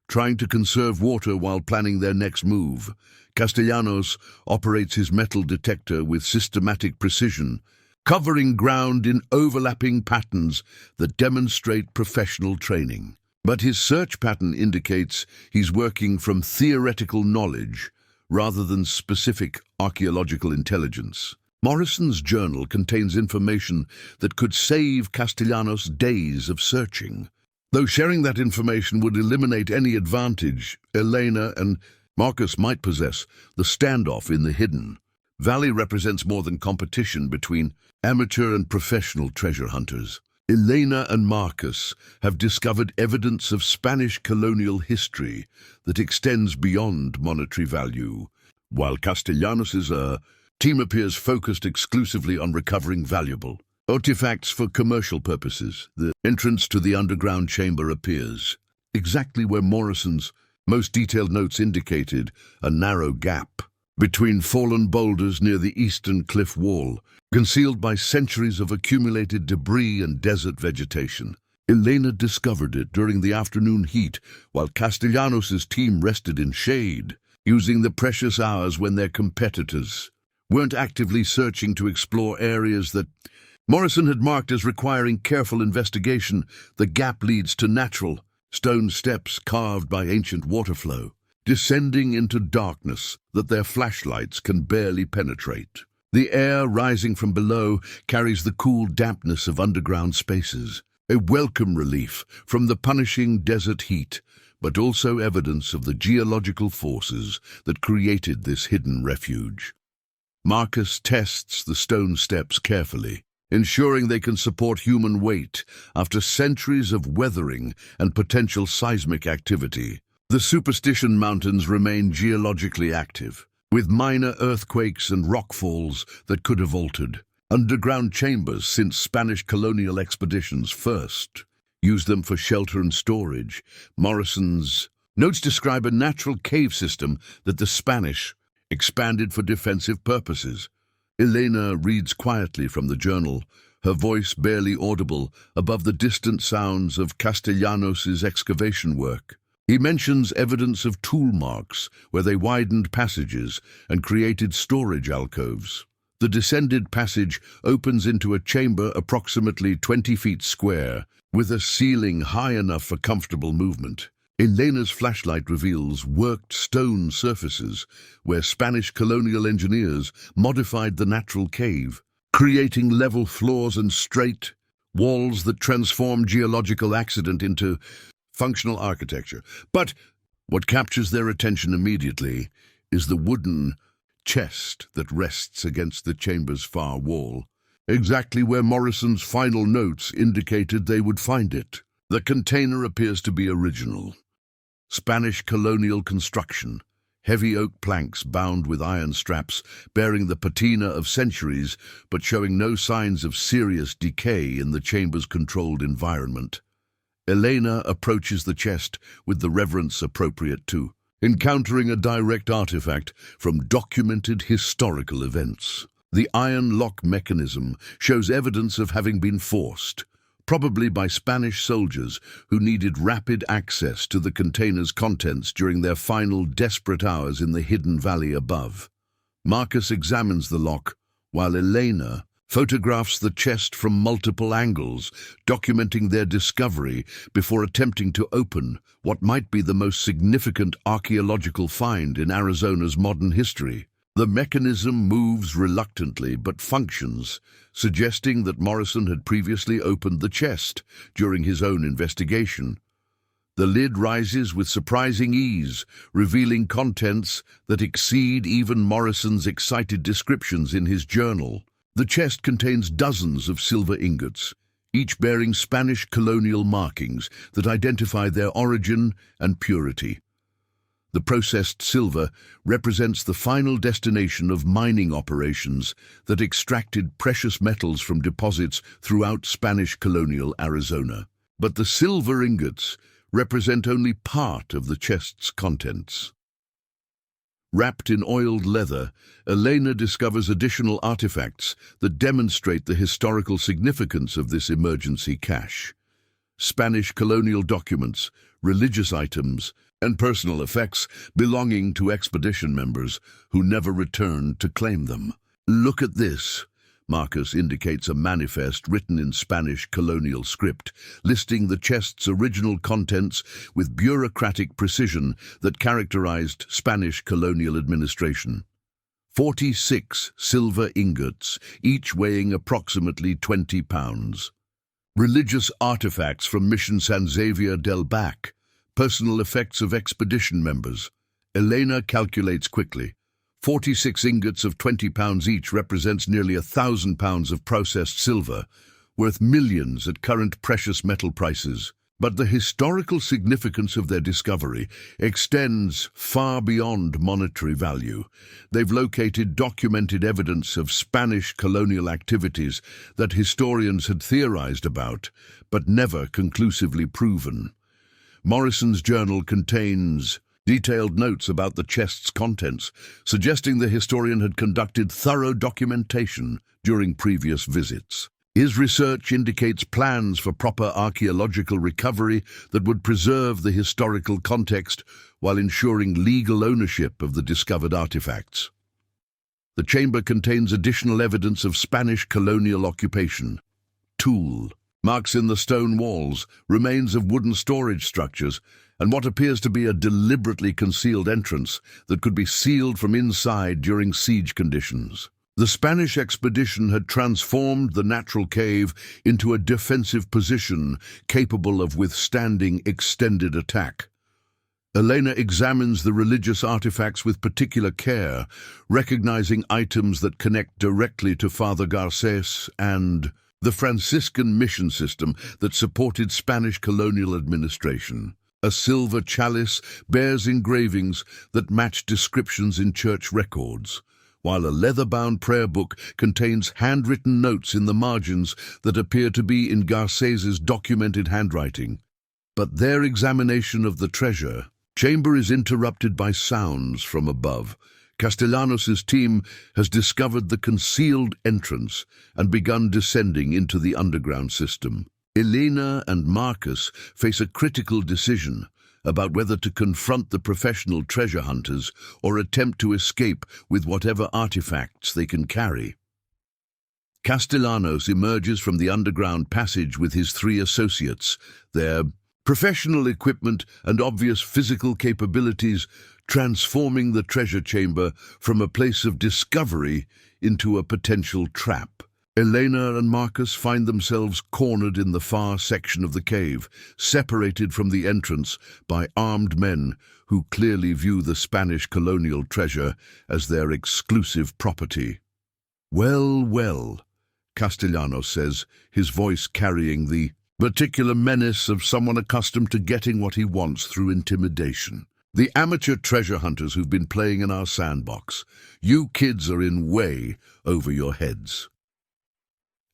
trying to conserve water while planning their next move. Castellanos operates his metal detector with systematic precision, covering ground in overlapping patterns that demonstrate professional training. But his search pattern indicates he's working from theoretical knowledge rather than specific archaeological intelligence. Morrison's journal contains information that could save Castellanos days of searching. Though sharing that information would eliminate any advantage Elena and Marcus might possess, the standoff in the hidden valley represents more than competition between amateur and professional treasure hunters. Elena and Marcus have discovered evidence of Spanish colonial history that extends beyond monetary value, while Castellanos' team appears focused exclusively on recovering valuable artifacts for commercial purposes. The entrance to the underground chamber appears exactly where Morrison's most detailed notes indicated, a narrow gap between fallen boulders near the eastern cliff wall, concealed by centuries of accumulated debris and desert vegetation. Elena discovered it during the afternoon heat, while Castellanos' team rested in shade, using the precious hours when their competitors weren't actively searching to explore areas that Morrison had marked as requiring careful investigation. The gap leads to natural stone steps carved by ancient water flow, descending into darkness that their flashlights can barely penetrate. The air rising from below carries the cool dampness of underground spaces, a welcome relief from the punishing desert heat, but also evidence of the geological forces that created this hidden refuge. Marcus tests the stone steps carefully, ensuring they can support human weight after centuries of weathering and potential seismic activity. The Superstition Mountains remain geologically active, with minor earthquakes and rockfalls that could have altered underground chambers since Spanish colonial expeditions first used them for shelter and storage. Morrison's notes describe a natural cave system that the Spanish expanded for defensive purposes. Elena reads quietly from the journal, her voice barely audible above the distant sounds of Castellanos' excavation work. He mentions evidence of tool marks where they widened passages and created storage alcoves. The descended passage opens into a chamber approximately 20 feet square, with a ceiling high enough for comfortable movement. Elena's flashlight reveals worked stone surfaces where Spanish colonial engineers modified the natural cave, creating level floors and straight walls that transform geological accident into functional architecture. But what captures their attention immediately is the wooden chest that rests against the chamber's far wall, exactly where Morrison's final notes indicated they would find it. The container appears to be original. Spanish colonial construction, heavy oak planks bound with iron straps, bearing the patina of centuries, but showing no signs of serious decay in the chamber's controlled environment. Elena approaches the chest with the reverence appropriate to encountering a direct artifact from documented historical events. The iron lock mechanism shows evidence of having been forced, probably by Spanish soldiers who needed rapid access to the container's contents during their final desperate hours in the hidden valley above. Marcus examines the lock, while Elena photographs the chest from multiple angles, documenting their discovery before attempting to open what might be the most significant archaeological find in Arizona's modern history. The mechanism moves reluctantly but functions, suggesting that Morrison had previously opened the chest during his own investigation. The lid rises with surprising ease, revealing contents that exceed even Morrison's excited descriptions in his journal. The chest contains dozens of silver ingots, each bearing Spanish colonial markings that identify their origin and purity. The processed silver represents the final destination of mining operations that extracted precious metals from deposits throughout Spanish colonial Arizona. But the silver ingots represent only part of the chest's contents. Wrapped in oiled leather, Elena discovers additional artifacts that demonstrate the historical significance of this emergency cache. Spanish colonial documents, religious items, and personal effects belonging to expedition members who never returned to claim them. "Look at this," Marcus indicates a manifest written in Spanish colonial script, listing the chest's original contents with bureaucratic precision that characterized Spanish colonial administration. 46 silver ingots, each weighing approximately 20 pounds. Religious artifacts from Mission San Xavier del Bac, personal effects of expedition members. Elena calculates quickly. 46 ingots of 20 pounds each represents nearly 1,000 pounds of processed silver, worth millions at current precious metal prices. But the historical significance of their discovery extends far beyond monetary value. They've located documented evidence of Spanish colonial activities that historians had theorized about, but never conclusively proven. Morrison's journal contains detailed notes about the chest's contents, suggesting the historian had conducted thorough documentation during previous visits. His research indicates plans for proper archaeological recovery that would preserve the historical context while ensuring legal ownership of the discovered artifacts. The chamber contains additional evidence of Spanish colonial occupation. Tool. Marks in the stone walls, remains of wooden storage structures, and what appears to be a deliberately concealed entrance that could be sealed from inside during siege conditions. The Spanish expedition had transformed the natural cave into a defensive position capable of withstanding extended attack. Elena examines the religious artifacts with particular care, recognizing items that connect directly to Father Garces and the Franciscan mission system that supported Spanish colonial administration. A silver chalice bears engravings that match descriptions in church records, while a leather-bound prayer book contains handwritten notes in the margins that appear to be in Garces's documented handwriting. But their examination of the treasure chamber is interrupted by sounds from above. Castellanos' team has discovered the concealed entrance and begun descending into the underground system. Elena and Marcus face a critical decision about whether to confront the professional treasure hunters or attempt to escape with whatever artifacts they can carry. Castellanos emerges from the underground passage with his 3 associates, their professional equipment and obvious physical capabilities transforming the treasure chamber from a place of discovery into a potential trap. Elena and Marcus find themselves cornered in the far section of the cave, separated from the entrance by armed men who clearly view the Spanish colonial treasure as their exclusive property. "Well, well," Castellanos says, his voice carrying the particular menace of someone accustomed to getting what he wants through intimidation. "The amateur treasure hunters who've been playing in our sandbox. You kids are in way over your heads."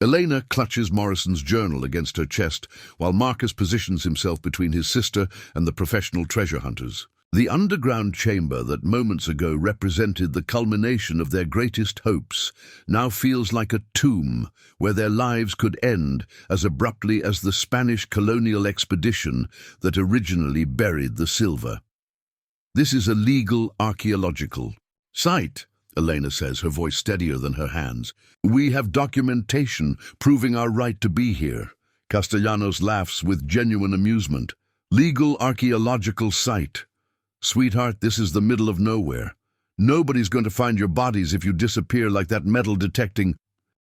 Elena clutches Morrison's journal against her chest, while Marcus positions himself between his sister and the professional treasure hunters. The underground chamber that moments ago represented the culmination of their greatest hopes now feels like a tomb where their lives could end as abruptly as the Spanish colonial expedition that originally buried the silver. "This is a legal archaeological site," Elena says, her voice steadier than her hands. "We have documentation proving our right to be here." Castellanos laughs with genuine amusement. "Legal archaeological site. Sweetheart, this is the middle of nowhere. Nobody's going to find your bodies if you disappear like that metal-detecting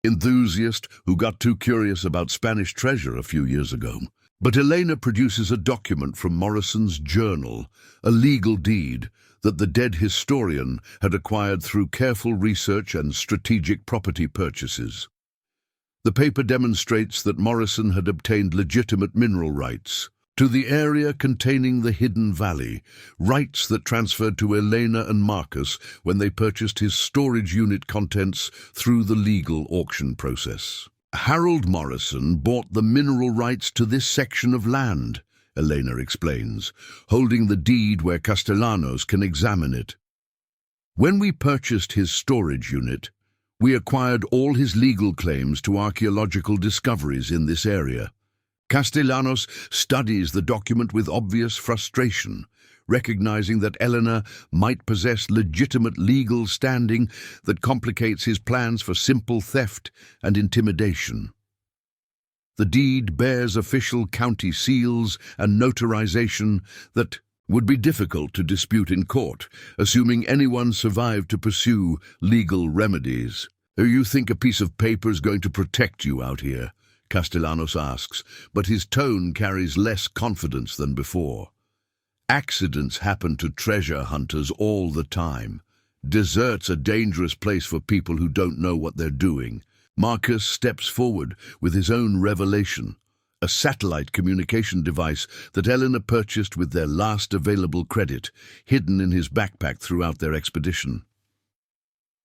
enthusiast who got too curious about Spanish treasure a few years ago." But Elena produces a document from Morrison's journal, a legal deed that the dead historian had acquired through careful research and strategic property purchases. The paper demonstrates that Morrison had obtained legitimate mineral rights to the area containing the hidden valley, rights that transferred to Elena and Marcus when they purchased his storage unit contents through the legal auction process. "Harold Morrison bought the mineral rights to this section of land," Elena explains, holding the deed where Castellanos can examine it. "When we purchased his storage unit, we acquired all his legal claims to archaeological discoveries in this area. Castellanos studies the document with obvious frustration, recognizing that Elena might possess legitimate legal standing that complicates his plans for simple theft and intimidation. The deed bears official county seals and notarization that would be difficult to dispute in court, assuming anyone survived to pursue legal remedies. "You think a piece of paper is going to protect you out here?" Castellanos asks, but his tone carries less confidence than before. Accidents happen to treasure hunters all the time. Desert's a dangerous place for people who don't know what they're doing. Marcus steps forward with his own revelation, a satellite communication device that Elena purchased with their last available credit, hidden in his backpack throughout their expedition.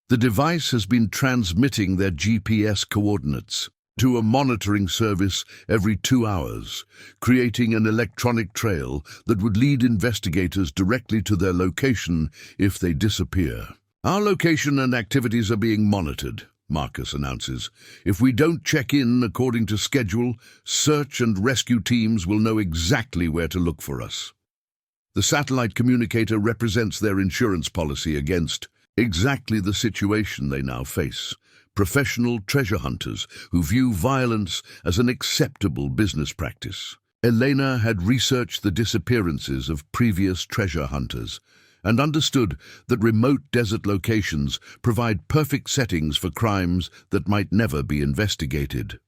The device has been transmitting their GPS coordinates to a monitoring service every 2 hours, creating an electronic trail that would lead investigators directly to their location if they disappear. "Our location and activities are being monitored," Marcus announces. "If we don't check in according to schedule, search and rescue teams will know exactly where to look for us." The satellite communicator represents their insurance policy against exactly the situation they now face: professional treasure hunters who view violence as an acceptable business practice. Elena had researched the disappearances of previous treasure hunters and understood that remote desert locations provide perfect settings for crimes that might never be investigated.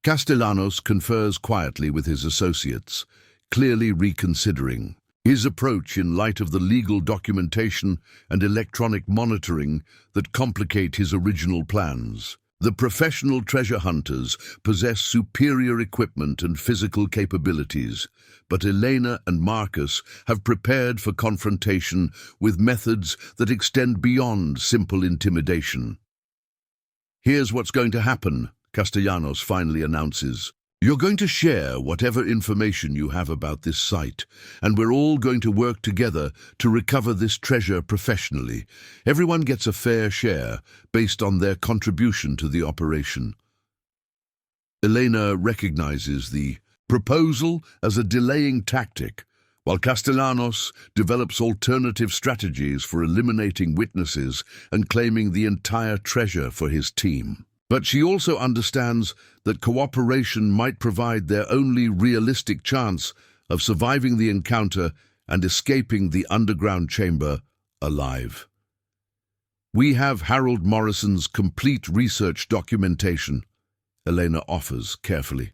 Castellanos confers quietly with his associates, clearly reconsidering his approach in light of the legal documentation and electronic monitoring that complicate his original plans. The professional treasure hunters possess superior equipment and physical capabilities, but Elena and Marcus have prepared for confrontation with methods that extend beyond simple intimidation. "Here's what's going to happen," Castellanos finally announces. "You're going to share whatever information you have about this site, and we're all going to work together to recover this treasure professionally. Everyone gets a fair share based on their contribution to the operation." Elena recognizes the proposal as a delaying tactic, while Castellanos develops alternative strategies for eliminating witnesses and claiming the entire treasure for his team. But she also understands that cooperation might provide their only realistic chance of surviving the encounter and escaping the underground chamber alive. "We have Harold Morrison's complete research documentation," Elena offers carefully.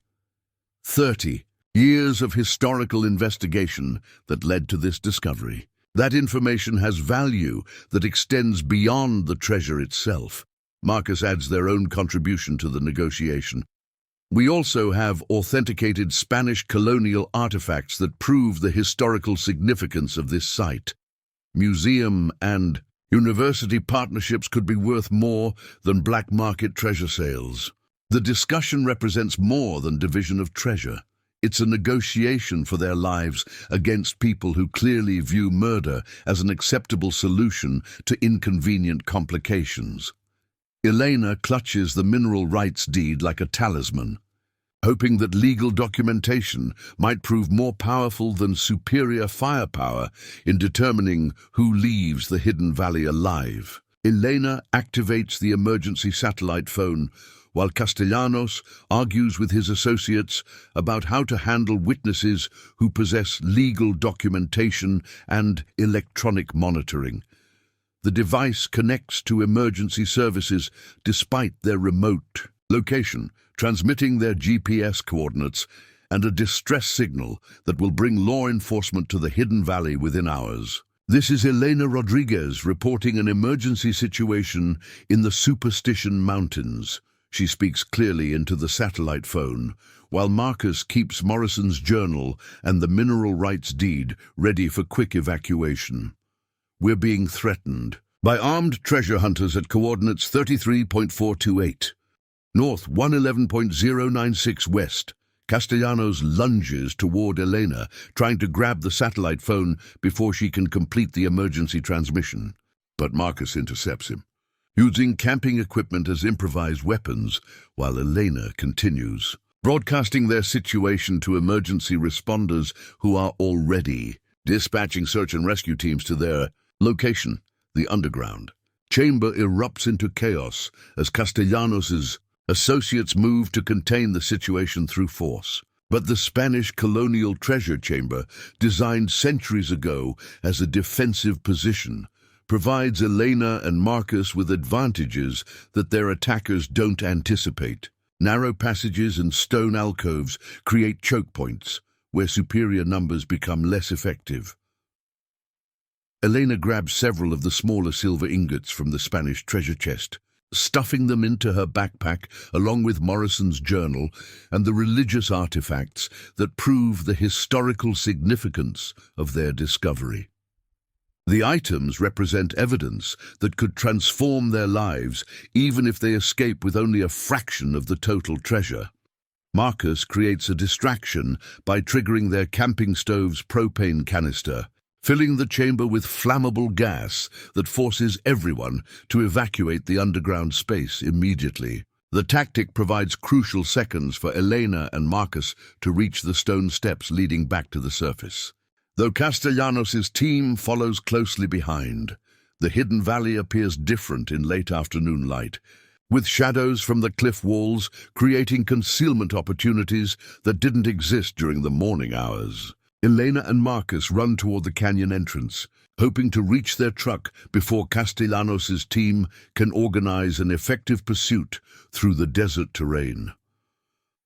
30 years of historical investigation that led to this discovery. That information has value that extends beyond the treasure itself. Marcus adds their own contribution to the negotiation. "We also have authenticated Spanish colonial artifacts that prove the historical significance of this site. Museum and university partnerships could be worth more than black market treasure sales." The discussion represents more than division of treasure. It's a negotiation for their lives against people who clearly view murder as an acceptable solution to inconvenient complications. Elena clutches the mineral rights deed like a talisman, hoping that legal documentation might prove more powerful than superior firepower in determining who leaves the hidden valley alive. Elena activates the emergency satellite phone, while Castellanos argues with his associates about how to handle witnesses who possess legal documentation and electronic monitoring. The device connects to emergency services despite their remote location, transmitting their GPS coordinates and a distress signal that will bring law enforcement to the hidden valley within hours. This is ELENA RODRIGUEZ reporting an emergency situation in the Superstition Mountains. She speaks clearly into the satellite phone, while Marcus keeps Morrison's journal and the mineral rights deed ready for quick evacuation. "We're being threatened by armed treasure hunters at coordinates 33.428, north 111.096 west. Castellanos lunges toward Elena, trying to grab the satellite phone before she can complete the emergency transmission. But Marcus intercepts him, using camping equipment as improvised weapons, while Elena continues. broadcasting their situation to emergency responders who are already dispatching search and rescue teams to their location, the underground. Chamber erupts into chaos as Castellanos' associates move to contain the situation through force. But the Spanish colonial treasure chamber, designed centuries ago as a defensive position, provides Elena and Marcus with advantages that their attackers don't anticipate. Narrow passages and stone alcoves create choke points, where superior numbers become less effective. Elena grabs several of the smaller silver ingots from the Spanish treasure chest, stuffing them into her backpack along with Morrison's journal and the religious artifacts that prove the historical significance of their discovery. The items represent evidence that could transform their lives, even if they escape with only a fraction of the total treasure. Marcus creates a distraction by triggering their camping stove's propane canister, filling the chamber with flammable gas that forces everyone to evacuate the underground space immediately. The tactic provides crucial seconds for Elena and Marcus to reach the stone steps leading back to the surface. Though Castellanos' team follows closely behind, the hidden valley appears different in late afternoon light, with shadows from the cliff walls creating concealment opportunities that didn't exist during the morning hours. Elena and Marcus run toward the canyon entrance, hoping to reach their truck before Castellanos' team can organize an effective pursuit through the desert terrain.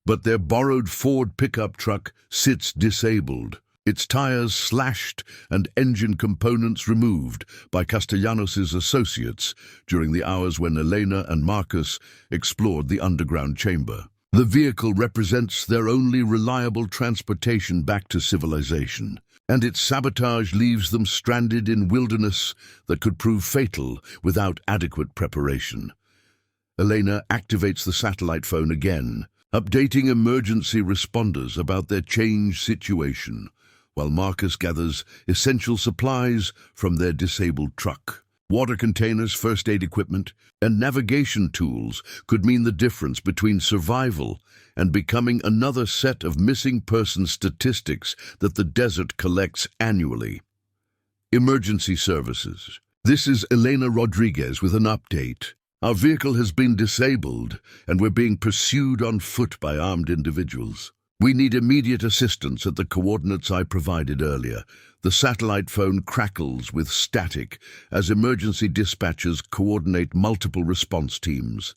But their borrowed Ford pickup truck sits disabled, its tires slashed and engine components removed by Castellanos' associates during the hours when Elena and Marcus explored the underground chamber. The vehicle represents their only reliable transportation back to civilization, and its sabotage leaves them stranded in wilderness that could prove fatal without adequate preparation. Elena activates the satellite phone again, updating emergency responders about their changed situation, while Marcus gathers essential supplies from their disabled truck. Water containers, first aid equipment, and navigation tools could mean the difference between survival and becoming another set of missing person statistics that the desert collects annually. Emergency services. This is Elena Rodriguez with an update. Our vehicle has been disabled and we're being pursued on foot by armed individuals. We need immediate assistance at the coordinates I provided earlier. The satellite phone crackles with static as emergency dispatchers coordinate multiple response teams.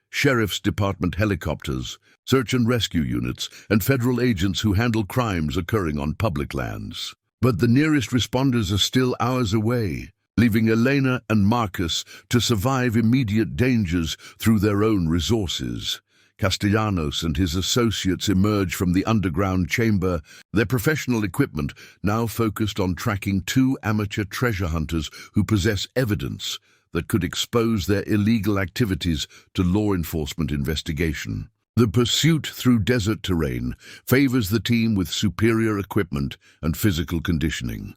Sheriff's Department helicopters, search and rescue units, and federal agents who handle crimes occurring on public lands. But the nearest responders are still hours away, leaving Elena and Marcus to survive immediate dangers through their own resources. Castellanos and his associates emerge from the underground chamber, their professional equipment now focused on tracking two amateur treasure hunters who possess evidence that could expose their illegal activities to law enforcement investigation. The pursuit through desert terrain favors the team with superior equipment and physical conditioning.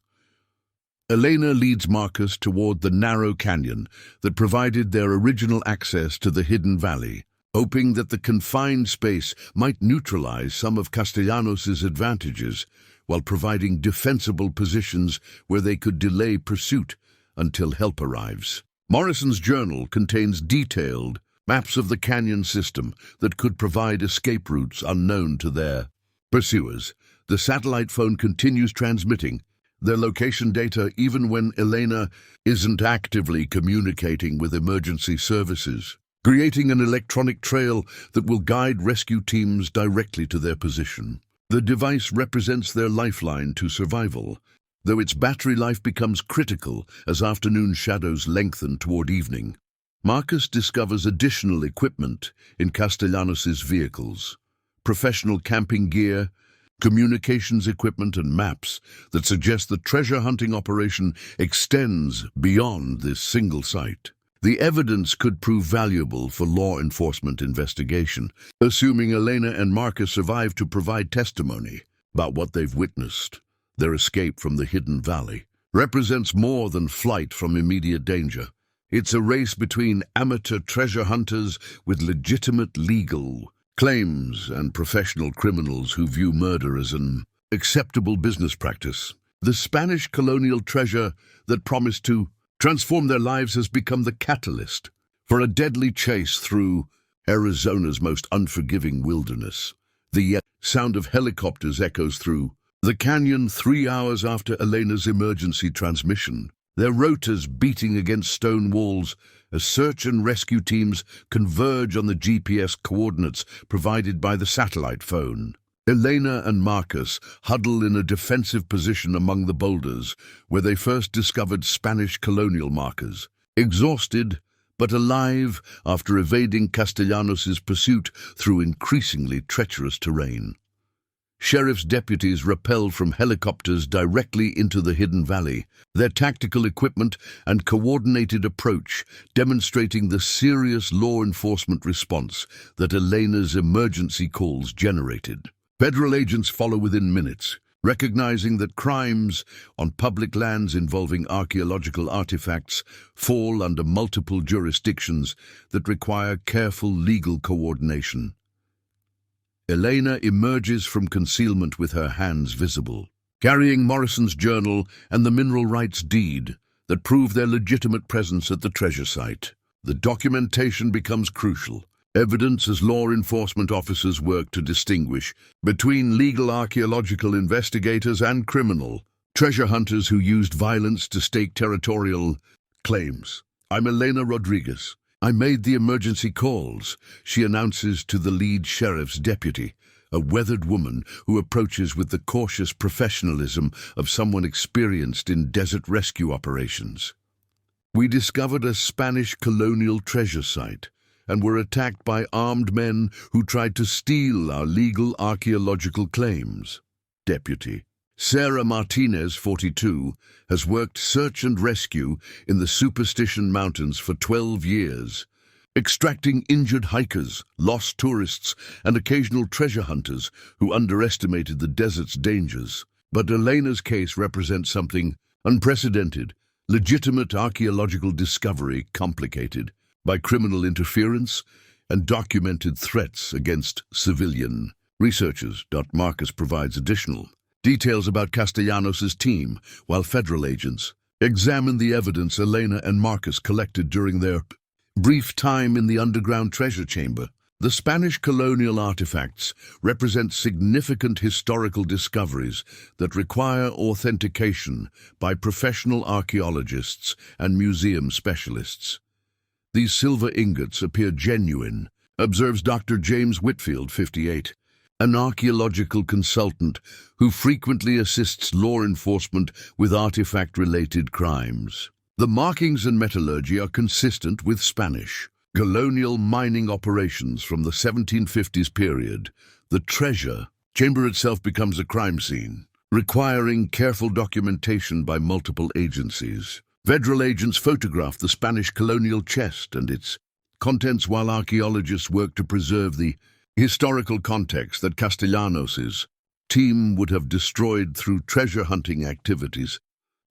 Elena leads Marcus toward the narrow canyon that provided their original access to the hidden valley, hoping that the confined space might neutralize some of Castellanos' advantages while providing defensible positions where they could delay pursuit until help arrives. Morrison's journal contains detailed maps of the canyon system that could provide escape routes unknown to their pursuers. The satellite phone continues transmitting their location data even when Elena isn't actively communicating with emergency services, creating an electronic trail that will guide rescue teams directly to their position. The device represents their lifeline to survival, though its battery life becomes critical as afternoon shadows lengthen toward evening. Marcus discovers additional equipment in Castellanos' vehicles, professional camping gear, communications equipment and maps that suggest the treasure hunting operation extends beyond this single site. The evidence could prove valuable for law enforcement investigation, assuming Elena and Marcus survive to provide testimony about what they've witnessed. Their escape from the hidden valley represents more than flight from immediate danger. It's a race between amateur treasure hunters with legitimate legal claims and professional criminals who view murder as an acceptable business practice. The Spanish colonial treasure that promised to transform their lives has become the catalyst for a deadly chase through Arizona's most unforgiving wilderness. The sound of helicopters echoes through the canyon 3 hours after Elena's emergency transmission, their rotors beating against stone walls as search and rescue teams converge on the GPS coordinates provided by the satellite phone. Elena and Marcus huddle in a defensive position among the boulders where they first discovered Spanish colonial markers. Exhausted but alive after evading Castellanos' pursuit through increasingly treacherous terrain. Sheriff's deputies rappelled from helicopters directly into the hidden valley, their tactical equipment and coordinated approach demonstrating the serious law enforcement response that Elena's emergency calls generated. Federal agents follow within minutes, recognizing that crimes on public lands involving archaeological artifacts fall under multiple jurisdictions that require careful legal coordination. Elena emerges from concealment with her hands visible, carrying Morrison's journal and the mineral rights deed that prove their legitimate presence at the treasure site. The documentation becomes crucial, evidence as law enforcement officers work to distinguish between legal archaeological investigators and criminal treasure hunters who used violence to stake territorial claims. "I'm Elena Rodriguez. I made the emergency calls," she announces to the lead sheriff's deputy, a weathered woman who approaches with the cautious professionalism of someone experienced in desert rescue operations. "We discovered a Spanish colonial treasure site and were attacked by armed men who tried to steal our legal archaeological claims." Deputy Sarah Martinez, 42, has worked search and rescue in the Superstition Mountains for 12 years, extracting injured hikers, lost tourists, and occasional treasure hunters who underestimated the desert's dangers. But Elena's case represents something unprecedented, legitimate archaeological discovery complicated by criminal interference and documented threats against civilian researchers. Marcus provides additional details about Castellanos' team, while federal agents examine the evidence Elena and Marcus collected during their brief time in the underground treasure chamber. The Spanish colonial artifacts represent significant historical discoveries that require authentication by professional archaeologists and museum specialists. "These silver ingots appear genuine," observes Dr. James Whitfield, 58, an archaeological consultant who frequently assists law enforcement with artifact-related crimes. "The markings and metallurgy are consistent with Spanish colonial mining operations from the 1750s period. The treasure chamber itself becomes a crime scene, requiring careful documentation by multiple agencies. Federal agents photograph the Spanish colonial chest and its contents while archaeologists work to preserve the historical context that Castellanos' team would have destroyed through treasure hunting activities.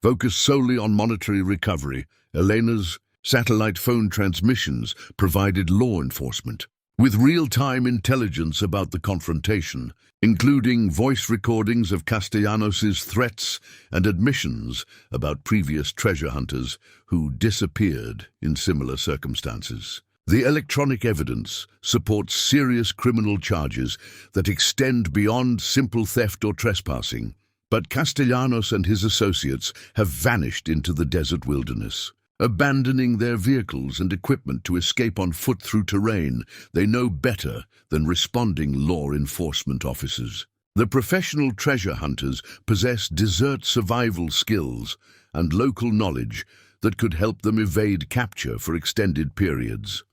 Focused solely on monetary recovery, Elena's satellite phone transmissions provided law enforcement with real-time intelligence about the confrontation, including voice recordings of Castellanos' threats and admissions about previous treasure hunters who disappeared in similar circumstances. The electronic evidence supports serious criminal charges that extend beyond simple theft or trespassing, but Castellanos and his associates have vanished into the desert wilderness, abandoning their vehicles and equipment to escape on foot through terrain they know better than responding law enforcement officers. The professional treasure hunters possess desert survival skills and local knowledge that could help them evade capture for extended periods.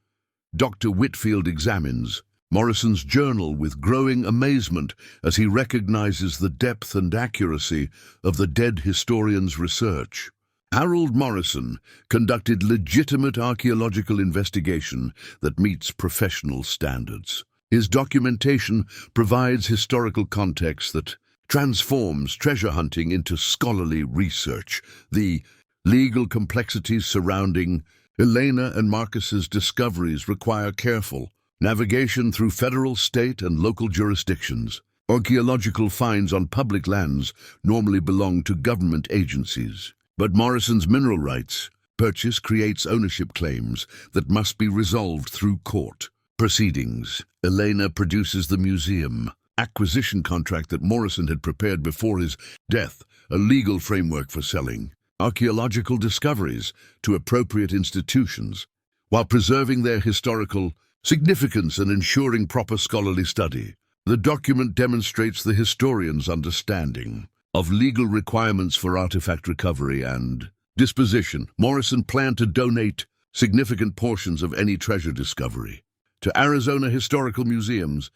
Dr. Whitfield examines Morrison's journal with growing amazement as he recognizes the depth and accuracy of the dead historian's research. Harold Morrison conducted legitimate archaeological investigation that meets professional standards. His documentation provides historical context that transforms treasure hunting into scholarly research. The legal complexities surrounding Elena and Marcus's discoveries require careful navigation through federal, state, and local jurisdictions. Archaeological finds on public lands normally belong to government agencies. But Morrison's mineral rights purchase creates ownership claims that must be resolved through court proceedings. ELENA produces the museum acquisition contract that Morrison had prepared before his death, a legal framework for selling archaeological discoveries to appropriate institutions, while preserving their historical significance and ensuring proper scholarly study. The document demonstrates the historian's understanding of legal requirements for artifact recovery and disposition. Morrison planned to donate significant portions of any treasure discovery to Arizona historical museums.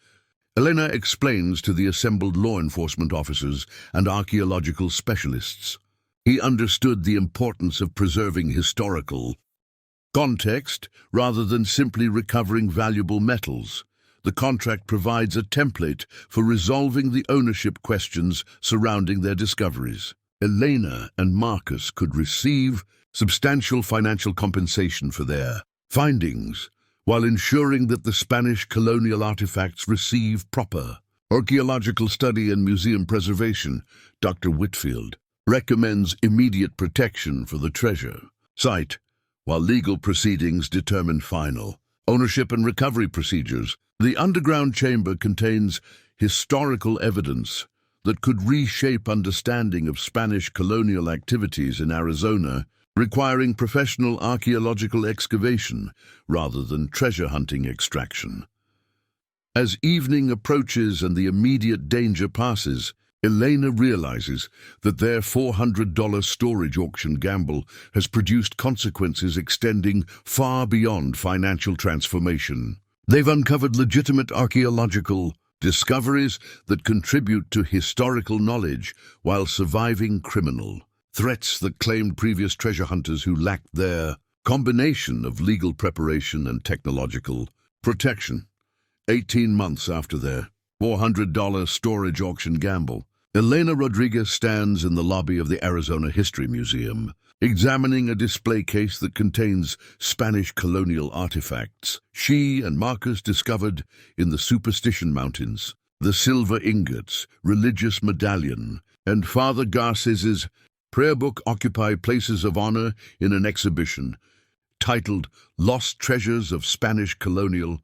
ELENA explains to the assembled law enforcement officers and archaeological specialists. He understood the importance of preserving historical context rather than simply recovering valuable metals. The contract provides a template for resolving the ownership questions surrounding their discoveries. ELENA and Marcus could receive substantial financial compensation for their findings, while ensuring that the Spanish colonial artifacts receive proper archaeological study and museum preservation. Dr. Whitfield recommends immediate protection for the treasure site, while legal proceedings determine final ownership and recovery procedures. The underground chamber contains historical evidence that could reshape understanding of Spanish colonial activities in Arizona, requiring professional archaeological excavation rather than treasure hunting extraction. As evening approaches and the immediate danger passes, ELENA realizes that their $400 storage auction gamble has produced consequences extending far beyond financial transformation. They've uncovered legitimate archaeological discoveries that contribute to historical knowledge while surviving criminal threats that claimed previous treasure hunters who lacked their combination of legal preparation and technological protection. 18 months after their $400 storage auction gamble, ELENA Rodriguez stands in the lobby of the Arizona History Museum, examining a display case that contains Spanish colonial artifacts she and Marcus discovered in the Superstition Mountains. The silver ingots, religious medallion, and Father Garces's prayer book occupy places of honor in an exhibition titled Lost Treasures of Spanish Colonial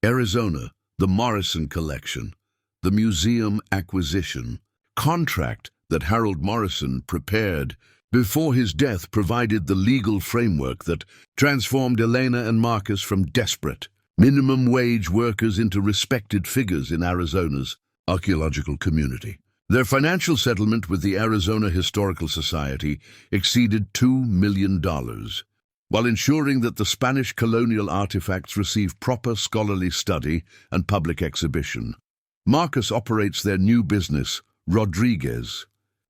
Arizona, the Morrison Collection. The museum acquisition contract that Harold Morrison prepared before his death provided the legal framework that transformed ELENA and Marcus from desperate minimum wage workers into respected figures in Arizona's archaeological community. Their financial settlement with the Arizona Historical Society exceeded $2 million, while ensuring that the Spanish colonial artifacts receive proper scholarly study and public exhibition. Marcus operates their new business, Rodriguez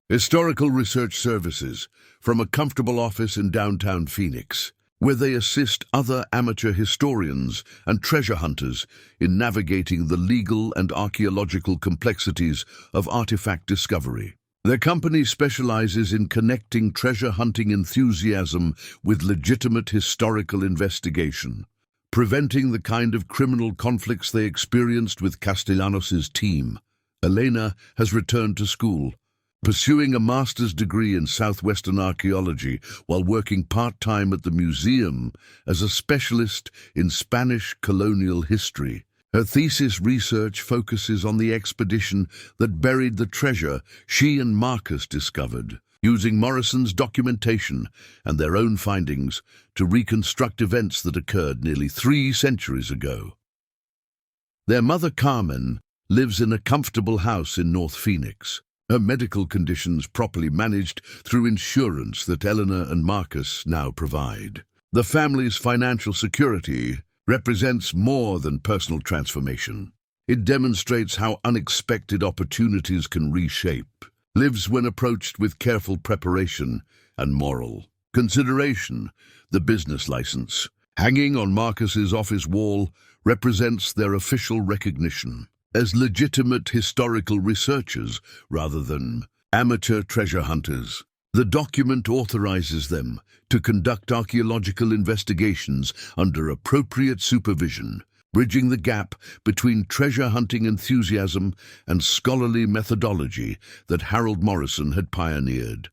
Historical Research Services, from a comfortable office in downtown Phoenix, where they assist other amateur historians and treasure hunters in navigating the legal and archaeological complexities of artifact discovery. Their company specializes in connecting treasure hunting enthusiasm with legitimate historical investigation, preventing the kind of criminal conflicts they experienced with Castellanos' team. ELENA has returned to school, pursuing a master's degree in southwestern archaeology while working part-time at the museum as a specialist in Spanish colonial history. Her thesis research focuses on the expedition that buried the treasure she and Marcus discovered, using Morrison's documentation and their own findings to reconstruct events that occurred nearly 3 centuries ago. Their mother, Carmen, lives in a comfortable house in North Phoenix, her medical conditions properly managed through insurance that ELENA and Marcus now provide. The family's financial security represents more than personal transformation. It demonstrates how unexpected opportunities can reshape lives when approached with careful preparation and moral consideration. The business license, hanging on Marcus's office wall, represents their official recognition as legitimate historical researchers rather than amateur treasure hunters. The document authorizes them to conduct archaeological investigations under appropriate supervision, bridging the gap between treasure hunting enthusiasm and scholarly methodology that Harold Morrison had pioneered.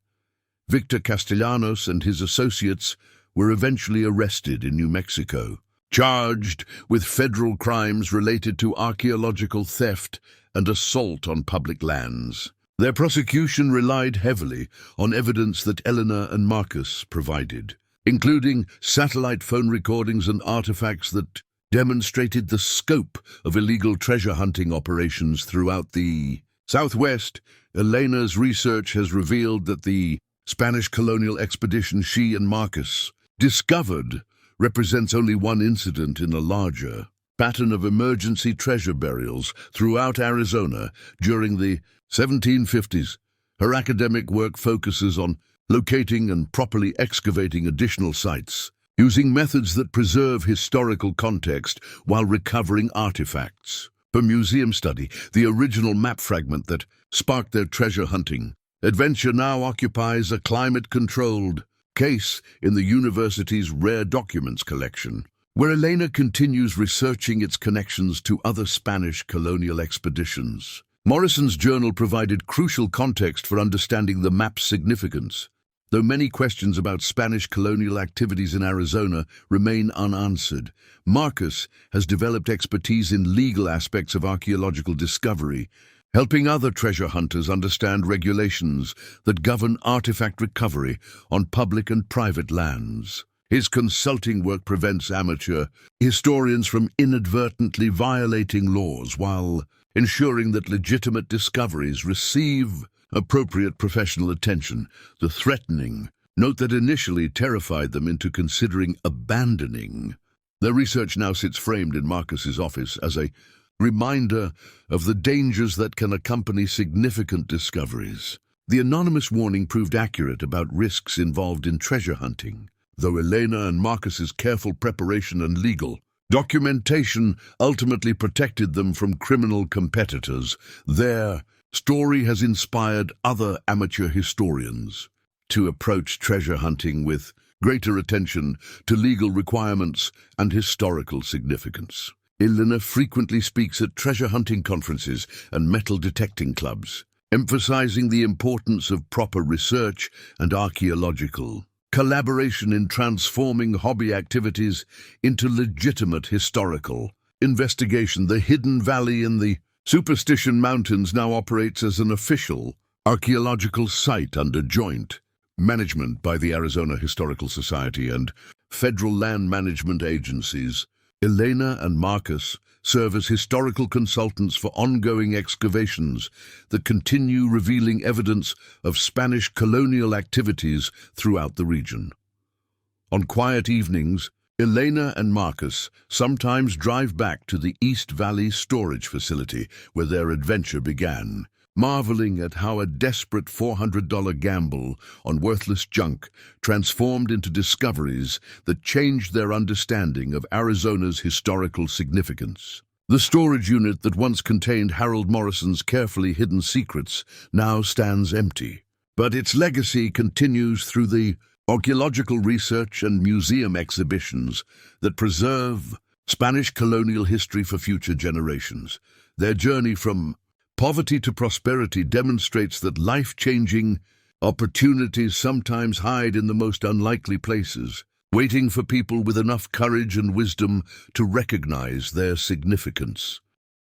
Victor Castellanos and his associates were eventually arrested in New Mexico, charged with federal crimes related to archaeological theft and assault on public lands. Their prosecution relied heavily on evidence that Elena and Marcus provided, including satellite phone recordings and artifacts that demonstrated the scope of illegal treasure hunting operations throughout the Southwest. Elena's research has revealed that the Spanish colonial expedition she and Marcus discovered represents only one incident in a larger pattern of emergency treasure burials throughout Arizona during the 1750s. Her academic work focuses on locating and properly excavating additional sites, using methods that preserve historical context while recovering artifacts. For museum study, the original map fragment that sparked their treasure hunting adventure now occupies a climate-controlled case in the university's rare documents collection, where Elena continues researching its connections to other Spanish colonial expeditions. Morrison's journal provided crucial context for understanding the map's significance, though many questions about Spanish colonial activities in Arizona remain unanswered. Marcus has developed expertise in legal aspects of archaeological discovery, helping other treasure hunters understand regulations that govern artifact recovery on public and private lands. His consulting work prevents amateur historians from inadvertently violating laws while ensuring that legitimate discoveries receive appropriate professional attention. The threatening note that initially terrified them into considering abandoning their research now sits framed in Marcus's office as a reminder of the dangers that can accompany significant discoveries. The anonymous warning proved accurate about risks involved in treasure hunting, though Elena and Marcus's careful preparation and legal documentation ultimately protected them from criminal competitors. Their story has inspired other amateur historians to approach treasure hunting with greater attention to legal requirements and historical significance. Elena frequently speaks at treasure hunting conferences and metal detecting clubs, emphasizing the importance of proper research and archaeological collaboration in transforming hobby activities into legitimate historical investigation. The Hidden Valley in the Superstition Mountains now operates as an official archaeological site under joint management by the Arizona Historical Society and federal land management agencies. Elena and Marcus serve as historical consultants for ongoing excavations that continue revealing evidence of Spanish colonial activities throughout the region. On quiet evenings, Elena and Marcus sometimes drive back to the East Valley storage facility where their adventure began, marveling at how a desperate $400 gamble on worthless junk transformed into discoveries that changed their understanding of Arizona's historical significance. The storage unit that once contained Harold Morrison's carefully hidden secrets now stands empty, but its legacy continues through the archaeological research and museum exhibitions that preserve Spanish colonial history for future generations. Their journey from poverty to prosperity demonstrates that life-changing opportunities sometimes hide in the most unlikely places, waiting for people with enough courage and wisdom to recognize their significance.